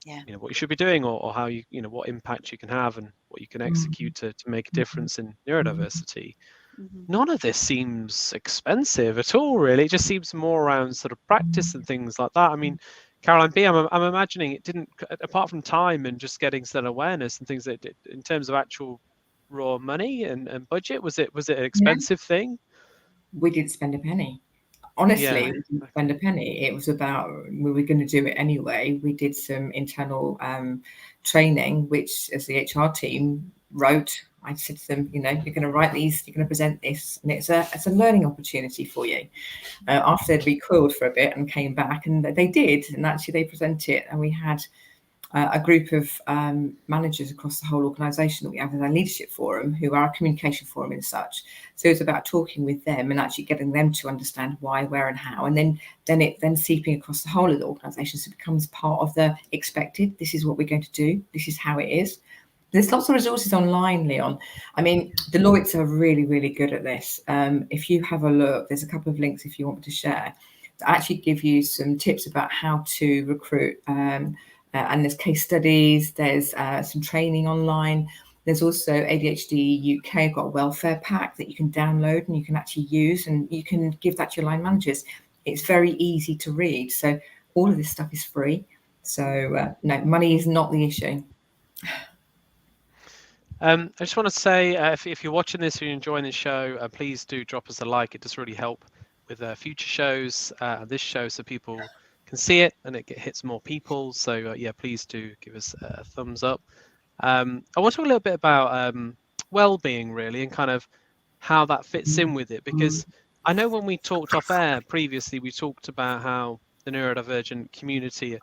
What you should be doing, or how what impact you can have and what you can execute to make a difference in neurodiversity. None of this seems expensive at all, really. It just seems more around sort of practice and things like that. I mean, Caroline B, I'm imagining it didn't, apart from time and just getting some awareness and things, that in terms of actual raw money and budget, was it an expensive thing? We didn't spend a penny. Honestly, we didn't spend a penny. It was about, we were going to do it anyway. We did some internal training, which as the HR team wrote. I said to them, you're going to write these, you're going to present this, and it's a learning opportunity for you. After they'd recoiled for a bit and came back, and they did, and actually they presented it, and we had a group of managers across the whole organisation that we have as our leadership forum, who are our communication forum and such. So it's about talking with them and actually getting them to understand why, where, and how, and then seeping across the whole of the organisation, so it becomes part of the expected. This is what we're going to do. This is how it is. There's lots of resources online, Leon. I mean, Deloitte are really good at this. If you have a look, there's a couple of links if you want me to share to actually give you some tips about how to recruit. And there's case studies, there's some training online. There's also ADHD UK got a welfare pack that you can download and you can actually use, and you can give that to your line managers. It's very easy to read. So all of this stuff is free. So no, money is not the issue. I just want to say, if you're watching this or you're enjoying this show, please do drop us a like. It does really help with future shows, this show, so people can see it and it hits more people. So please do give us a thumbs up. I want to talk a little bit about well-being, really, and kind of how that fits in with it, because I know when we talked off air previously, we talked about how the neurodivergent community are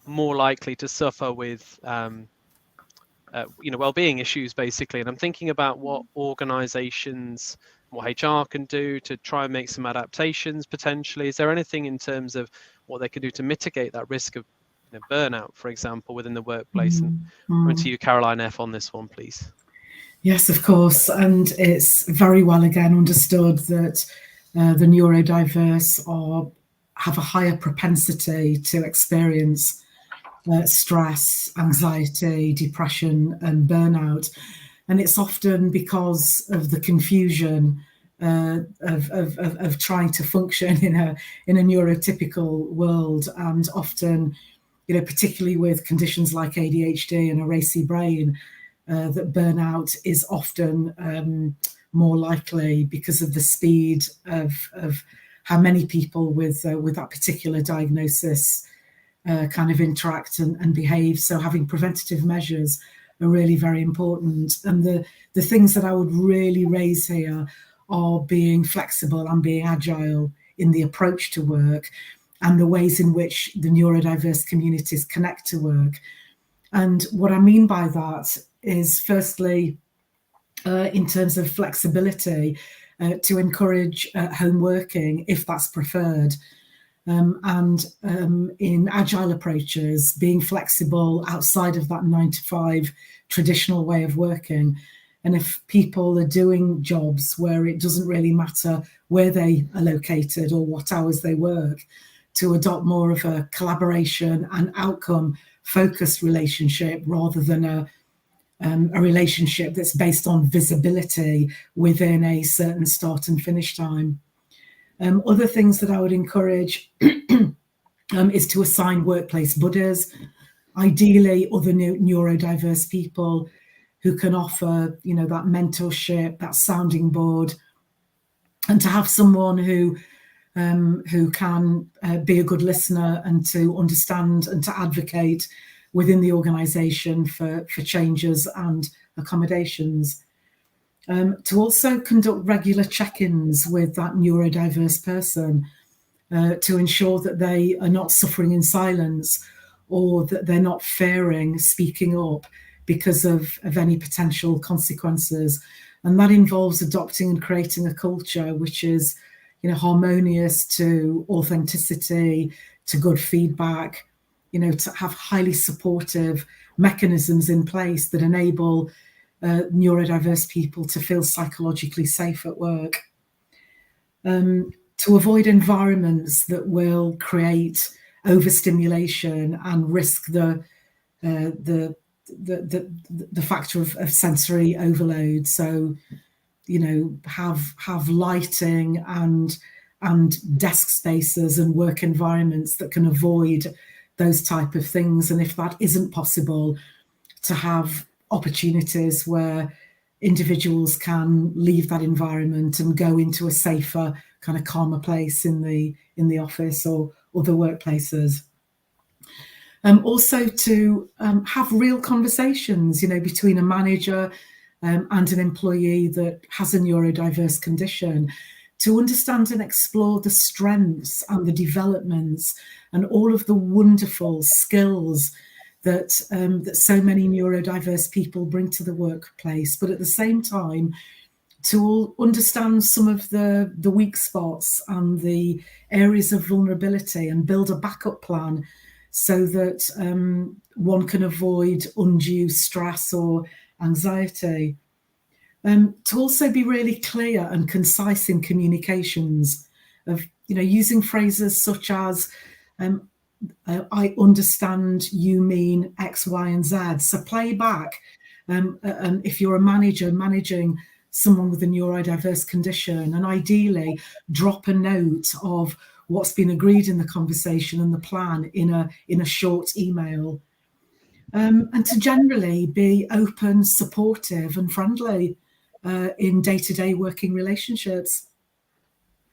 more likely to suffer with well-being issues, basically. And I'm thinking about what organizations, what HR can do to try and make some adaptations potentially. Is there anything in terms of what they can do to mitigate that risk of burnout, for example, within the workplace. And coming to you, Caroline F, on this one, please. Yes, of course. And it's very well again understood that the neurodiverse have a higher propensity to experience stress, anxiety, depression, and burnout. And it's often because of the confusion of trying to function in a neurotypical world, and often, particularly with conditions like ADHD and a racy brain, that burnout is often more likely because of the speed of how many people with that particular diagnosis kind of interact and behave. So having preventative measures are really very important. And the things that I would really raise here are being flexible and being agile in the approach to work, and the ways in which the neurodiverse communities connect to work. And what I mean by that is, firstly, in terms of flexibility, to encourage home working if that's preferred. And in agile approaches, being flexible outside of that 9 to 5 traditional way of working. And if people are doing jobs where it doesn't really matter where they are located or what hours they work, to adopt more of a collaboration and outcome focused relationship rather than a relationship that's based on visibility within a certain start and finish time. Other things that I would encourage is to assign workplace buddies, ideally other neurodiverse people who can offer, that mentorship, that sounding board, and to have someone who can be a good listener and to understand and to advocate within the organisation for changes and accommodations. To also conduct regular check-ins with that neurodiverse person to ensure that they are not suffering in silence, or that they're not fearing speaking up because of any potential consequences. And that involves adopting and creating a culture which is, harmonious to authenticity, to good feedback, to have highly supportive mechanisms in place that enable neurodiverse people to feel psychologically safe at work. To avoid environments that will create overstimulation and risk the factor of sensory overload. So, have lighting and desk spaces and work environments that can avoid those type of things. And if that isn't possible, to have opportunities where individuals can leave that environment and go into a safer, kind of calmer place in the office or other workplaces. Also to have real conversations, between a manager and an employee that has a neurodiverse condition, to understand and explore the strengths and the developments and all of the wonderful skills that so many neurodiverse people bring to the workplace, but at the same time to understand some of the weak spots and the areas of vulnerability and build a backup plan so that one can avoid undue stress or anxiety. To also be really clear and concise in communications, of using phrases such as I understand you mean X, Y, and Z. So play back. And if you're a manager managing someone with a neurodiverse condition, and ideally drop a note of what's been agreed in the conversation and the plan in a short email. And to generally be open, supportive, and friendly in day-to-day working relationships.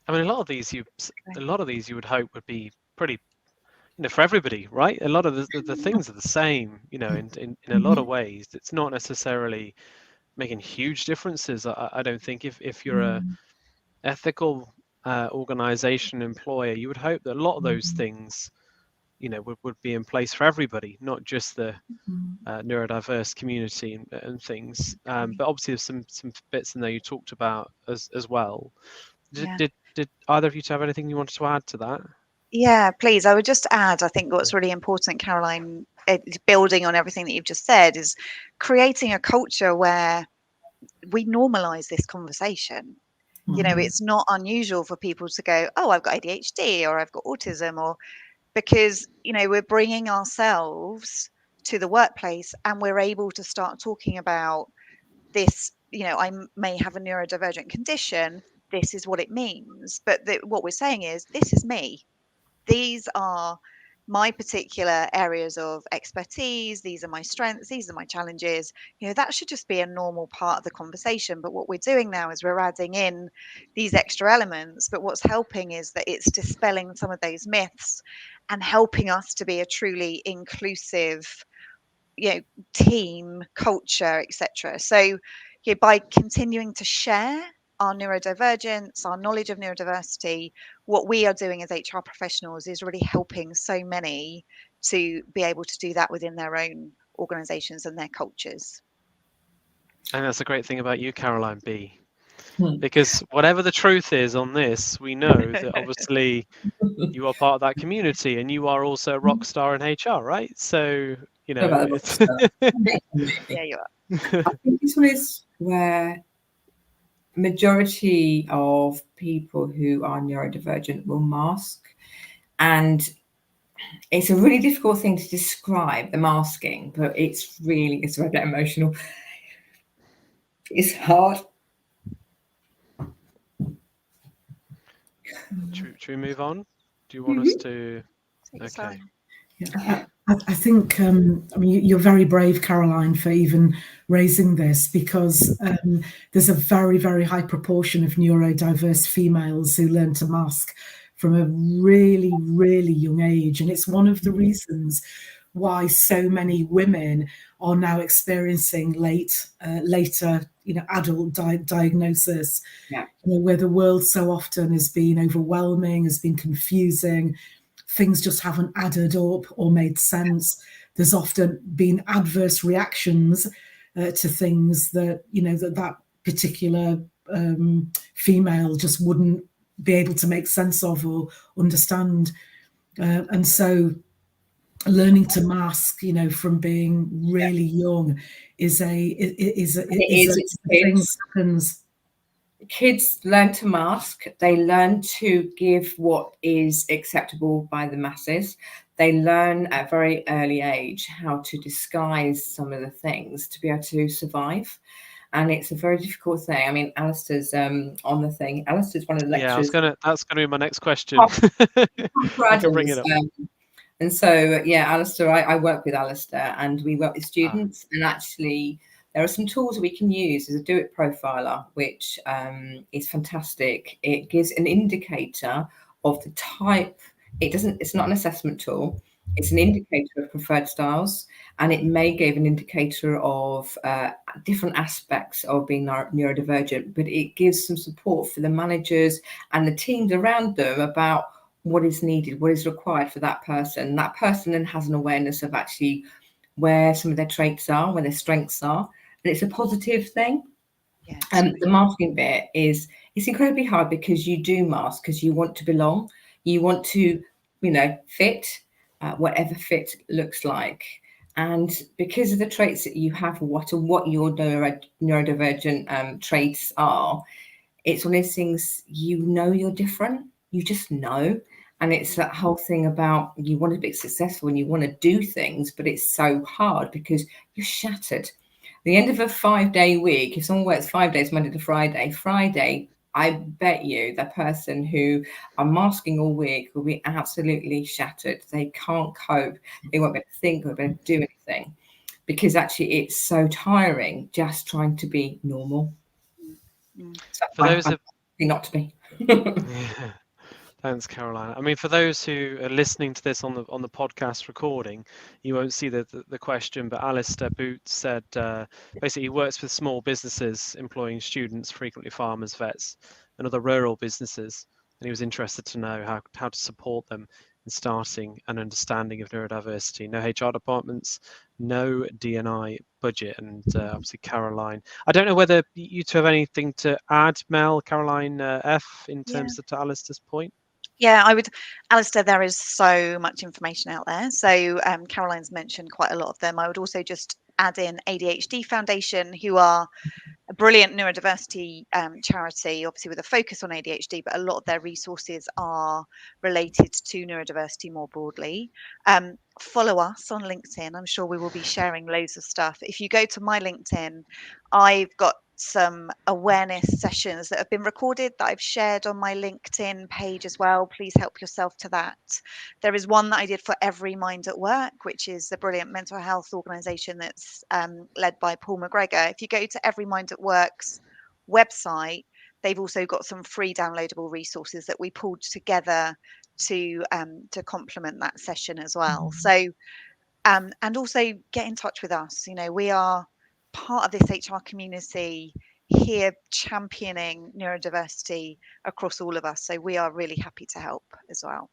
I mean, a lot of these you would hope would be pretty, for everybody, right? A lot of the things are the same, in a lot of ways. It's not necessarily making huge differences. I don't think if you're a ethical organization employer, you would hope that a lot of those things, would be in place for everybody, not just the neurodiverse community and things. But obviously there's some bits in there you talked about as well. Did either of you have anything you wanted to add to that? Yeah, please. I would just add, I think what's really important, Caroline, building on everything that you've just said, is creating a culture where we normalize this conversation. You know, it's not unusual for people to go, oh, I've got ADHD or I've got autism, or because, you know, we're bringing ourselves to the workplace and we're able to start talking about this. You know, I may have a neurodivergent condition. This is what it means. But what we're saying is, this is me. These are my particular areas of expertise. These are my strengths. These are my challenges. You know, that should just be a normal part of the conversation. But what we're doing now is we're adding in these extra elements. But what's helping is that it's dispelling some of those myths and helping us to be a truly inclusive, you know, team culture, etc. So by continuing to share our neurodivergence, our knowledge of neurodiversity, what we are doing as HR professionals is really helping so many to be able to do that within their own organizations and their cultures. And that's a great thing about you, Caroline B. Because whatever the truth is on this, we know that obviously you are part of that community and you are also a rock star in HR, right? So, you know, Yeah, you are. I think this one is where majority of people who are neurodivergent will mask, and it's a really difficult thing to describe, the masking, but it's where I get emotional. It's hard. Should we move on? Do you want us to? Okay. Yeah, I think, I mean, you're very brave, Caroline, for even raising this, because there's a very, very high proportion of neurodiverse females who learn to mask from a really, really young age. And it's one of the reasons why so many women are now experiencing later, you know, adult diagnosis, you know, where the world so often has been overwhelming, has been confusing. Things just haven't added up or made sense. There's often been adverse reactions to things that, you know, that particular female just wouldn't be able to make sense of or understand. And so learning to mask, you know, from being really young is a thing that happens. Kids learn to mask. They learn to give what is acceptable by the masses. They learn at a very early age how to disguise some of the things to be able to survive. And it's a very difficult thing. I mean, Alistair's on the thing. Alistair's one of the lecturers. Yeah, that's gonna be my next question. I can bring it up. And so, yeah, Alistair, I work with Alistair, and we work with students, and actually there are some tools that we can use as a Do It profiler, which is fantastic. It gives an indicator of the type. It's not an assessment tool. It's an indicator of preferred styles, and it may give an indicator of different aspects of being neurodivergent, but it gives some support for the managers and the teams around them about what is needed, what is required for that person. That person then has an awareness of actually where some of their traits are, where their strengths are, and it's a positive thing. And the masking bit it's incredibly hard, because you do mask because you want to belong, you want to, you know, fit, whatever fit looks like. And because of the traits that you have, what your neurodivergent traits are, it's one of those things, you know, you're different, you just know. And it's that whole thing about you want to be successful and you want to do things, but it's so hard because you're shattered. The end of a 5-day week, if someone works 5 days, Monday to Friday, I bet you the person who are masking all week will be absolutely shattered. They can't cope. They won't be able to think or be able to do anything, because actually it's so tiring just trying to be normal. So for those not to be. Yeah. Thanks, Caroline. I mean, for those who are listening to this on the podcast recording, you won't see the question, but Alistair Boots said basically he works with small businesses employing students, frequently farmers, vets, and other rural businesses, and he was interested to know how to support them in starting an understanding of neurodiversity. No HR departments, no D&I budget, and obviously Caroline. I don't know whether you two have anything to add, Mel, Caroline, F, in terms of to Alistair's point. Yeah, I would, Alistair, there is so much information out there. So Caroline's mentioned quite a lot of them. I would also just add in ADHD Foundation, who are a brilliant neurodiversity charity, obviously with a focus on ADHD, but a lot of their resources are related to neurodiversity more broadly. Follow us on LinkedIn. I'm sure we will be sharing loads of stuff. If you go to my LinkedIn, I've got some awareness sessions that have been recorded that I've shared on my LinkedIn page as well. Please help yourself to that. There is one that I did for Every Mind at Work, which is a brilliant mental health organisation that's led by Paul McGregor. If you go to Every Mind at Work's website, they've also got some free downloadable resources that we pulled together to complement that session as well. So and also get in touch with us. You know, we are part of this HR community here championing neurodiversity across all of us. So we are really happy to help as well.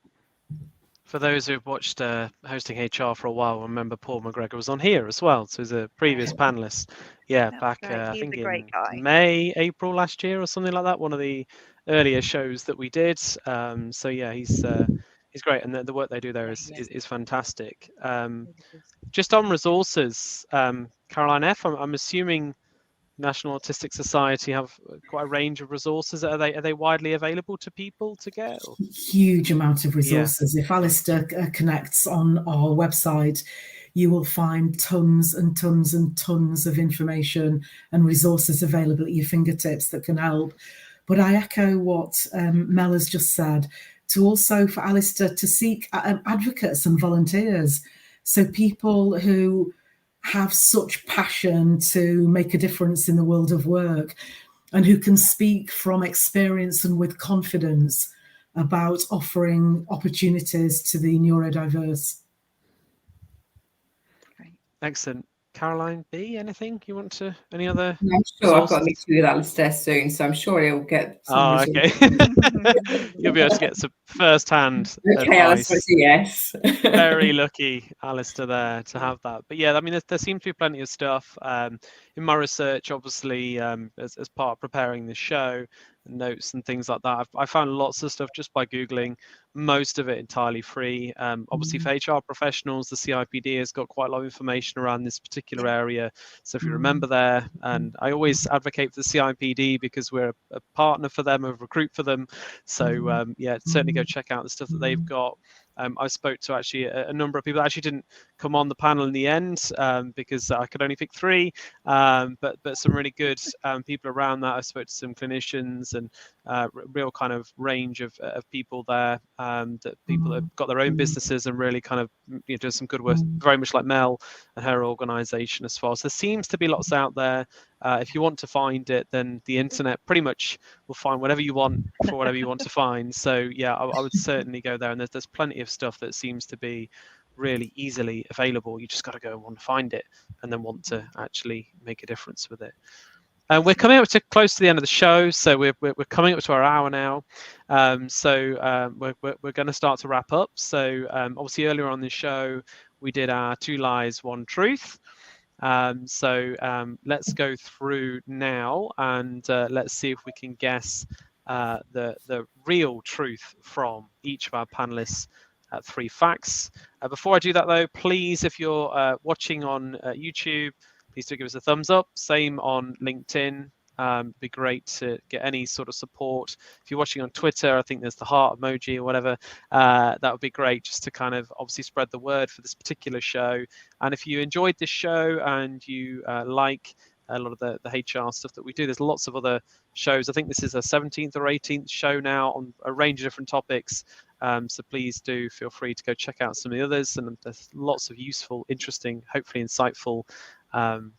For those who've watched Hosting HR for a while, remember Paul McGregor was on here as well. So he's a previous panelist. Yeah, That's back great. I He's think a great in guy. May, April last year or something like that. One of the earlier shows that we did. So yeah, he's great, and the work they do there is fantastic. Just on resources, Caroline F, I'm assuming National Autistic Society have quite a range of resources. Are they widely available to people to get? Or? Huge amount of resources. If Alistair connects on our website, you will find tons and tons and tons of information and resources available at your fingertips that can help. But I echo what Mel has just said, to also for Alistair to seek advocates and volunteers. So people who have such passion to make a difference in the world of work and who can speak from experience and with confidence about offering opportunities to the neurodiverse. Great. Excellent. Caroline B, anything you want to, any other? I'm sure I've got a meeting with Alistair soon, so I'm sure he'll get some okay. You'll be able to get some first-hand okay, advice. Alistair, yes. Very lucky, Alistair, there to have that. But yeah, I mean, there seems to be plenty of stuff. In my research, obviously, as part of preparing the show, notes and things like that, I found lots of stuff just by Googling, most of it entirely free. Obviously, for HR professionals, the CIPD has got quite a lot of information around this particular area. So if you remember there, and I always advocate for the CIPD because we're a partner for them, a recruit for them. So yeah, certainly go check out the stuff that they've got. I spoke to actually a number of people that actually didn't come on the panel in the end because I could only pick 3, but some really good people around that. I spoke to some clinicians and real kind of range of people there, that people that have got their own businesses and really kind of do some good work, very much like Mel and her organisation as well. So there seems to be lots out there. If you want to find it, then the internet pretty much will find whatever you want for whatever you want to find. So yeah, I would certainly go there, and there's plenty of stuff that seems to be really easily available. You just got to go and want to find it and then want to actually make a difference with it. We're coming up to close to the end of the show, so we're coming up to our hour now. We're going to start to wrap up. So obviously earlier on the show we did our 2 lies, 1 truth. Let's go through now and let's see if we can guess the real truth from each of our panelists. 3 facts. Before I do that though, please, if you're watching on YouTube, please do give us a thumbs up. Same on LinkedIn. It'd be great to get any sort of support. If you're watching on Twitter, I think there's the heart emoji or whatever. That would be great just to kind of obviously spread the word for this particular show. And if you enjoyed this show and you like a lot of the HR stuff that we do, there's lots of other shows. I think this is a 17th or 18th show now on a range of different topics. So please do feel free to go check out some of the others. And there's lots of useful, interesting, hopefully insightful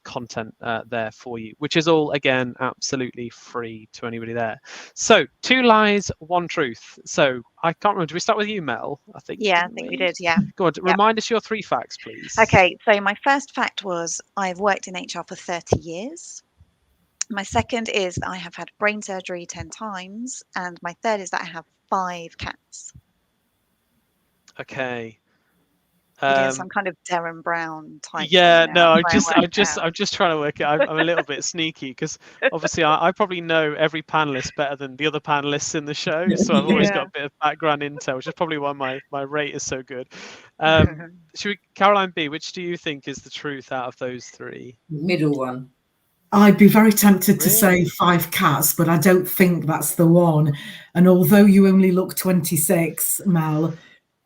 content there for you, which is all again absolutely free to anybody there. So 2 lies, 1 truth. So I can't remember, did we start with you, Mel? I think we did. Yeah, go on, remind us your 3 facts, please. Okay, so my first fact was I've worked in HR for 30 years. My second is that I have had brain surgery 10 times, and my third is that I have 5 cats. Okay. You're doing some kind of Darren Brown type Yeah, thing no, now. I'm just trying to work it. I'm a little bit sneaky because obviously I probably know every panelist better than the other panelists in the show, so I've always got a bit of background intel, which is probably why my rate is so good. Caroline B, which do you think is the truth out of those three? Middle one. I'd be very tempted to say Really? 5 cats, but I don't think that's the one. And although you only look 26, Mel,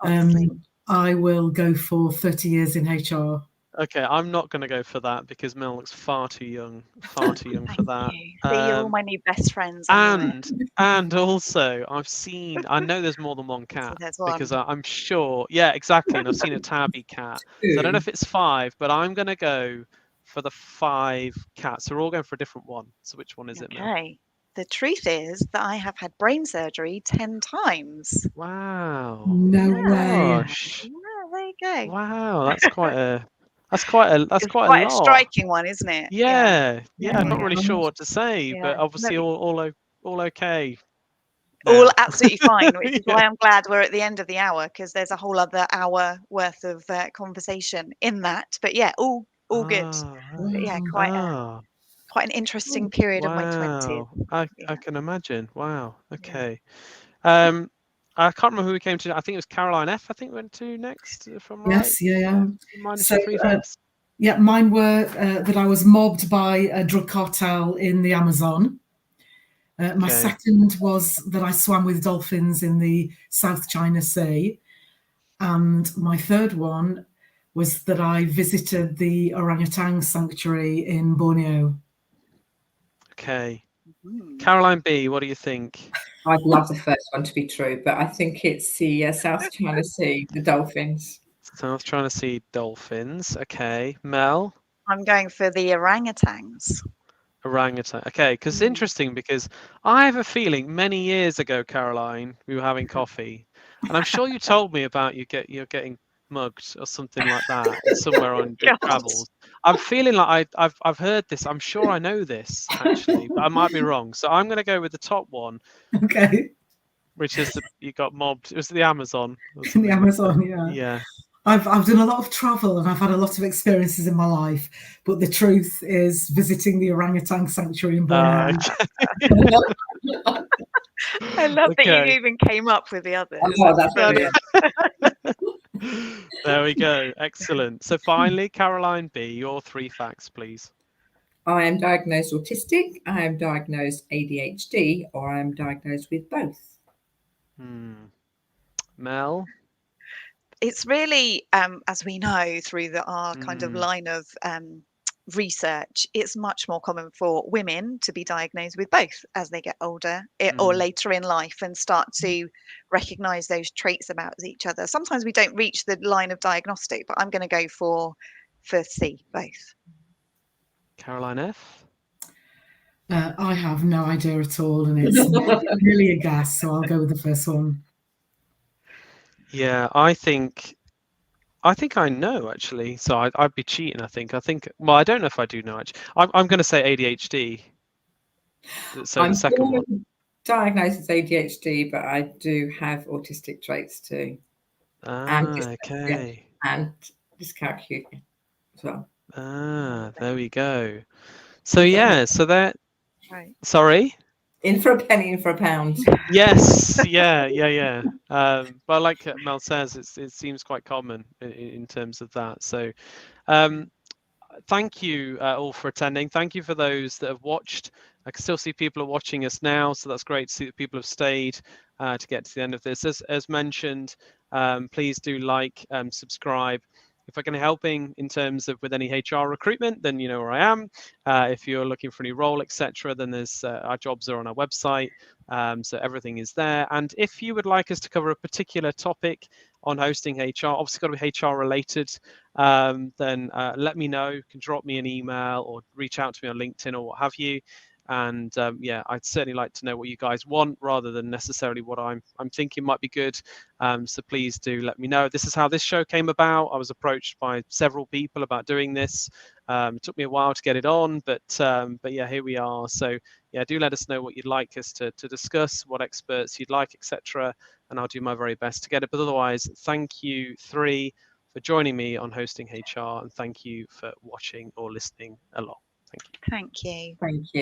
I will go for 30 years in HR. Okay, I'm not going to go for that because Mel looks far too young for that. See, you're all my new best friends. And also, I know there's more than one cat because I'm sure. Yeah, exactly. And I've seen a tabby cat. So I don't know if it's 5, but I'm going to go for the 5 cats. So we're all going for a different one. So which one is it, Mel? Okay. The truth is that I have had brain surgery 10 times. Wow. No way. Gosh. Yeah, there you go. Wow, that's quite a lot. A striking one, isn't it? Yeah. I'm not really sure what to say, but obviously all okay. All Now. absolutely fine, which is why I'm glad we're at the end of the hour, because there's a whole other hour worth of conversation in that. But yeah, all good. But yeah, quite an interesting period of my 20s. I can imagine. Wow. Okay. I can't remember who we came to. I think it was Caroline F. I think we went to next, if I'm right. Yes, yeah. So, 3 facts. Yeah, mine were that I was mobbed by a drug cartel in the Amazon. My second was that I swam with dolphins in the South China Sea. And my third one was that I visited the orangutan sanctuary in Borneo. Okay. Caroline B, what do you think? I'd love the first one to be true, but I think it's the South China Sea, the dolphins. South China Sea dolphins. Okay. Mel? I'm going for the orangutans. Orangutan. Okay, because it's interesting because I have a feeling many years ago, Caroline, we were having coffee, and I'm sure you told me about you're getting mugged or something like that somewhere on your travels. I'm feeling like I've heard this. I'm sure I know this actually, but I might be wrong. So I'm going to go with the top one. Okay. Which is you got mobbed. It was the Amazon. In the Amazon, yeah. Yeah. I've done a lot of travel and I've had a lot of experiences in my life, but the truth is visiting the orangutan sanctuary in Borneo. I love that you even came up with the others. Oh, that's brilliant. There we go. Excellent. So finally, Caroline B, your 3 facts, please. I am diagnosed autistic, I am diagnosed ADHD, or I am diagnosed with both. Mel? It's really, as we know through our kind of line of research, it's much more common for women to be diagnosed with both as they get older or later in life and start to recognize those traits about each other. Sometimes we don't reach the line of diagnostic, but I'm going to go for C, both. Caroline F? I have no idea at all, and it's really a guess, so I'll go with the first one. Yeah, I think I know actually. So I'd be cheating. I think. Well, I don't know if I do know actually. I'm going to say ADHD. So I'm the second one. Diagnosed as ADHD, but I do have autistic traits too. Okay. And dyscalculia as well. There we go. So yeah. So that. Right. Sorry. In for a penny, in for a pound. Yes, yeah. But like Mel says, it seems quite common in terms of that. So, thank you all for attending. Thank you for those that have watched. I can still see people are watching us now, so that's great to see that people have stayed to get to the end of this. As mentioned, please do like, subscribe. If I can helping in terms of with any HR recruitment, then you know where I am. If you're looking for a new role, etc., then there's our jobs are on our website, so everything is there. And if you would like us to cover a particular topic on hosting HR, obviously got to be HR related, then let me know. You can drop me an email or reach out to me on LinkedIn or what have you. And yeah, I'd certainly like to know what you guys want rather than necessarily what I'm thinking might be good. So please do let me know. This is how this show came about. I was approached by several people about doing this. It took me a while to get it on, but yeah, here we are. So yeah, do let us know what you'd like us to discuss, what experts you'd like, etc. And I'll do my very best to get it. But otherwise, thank you 3 for for joining me on Hosting HR, and thank you for watching or listening along. Thank you. Thank you. Thank you.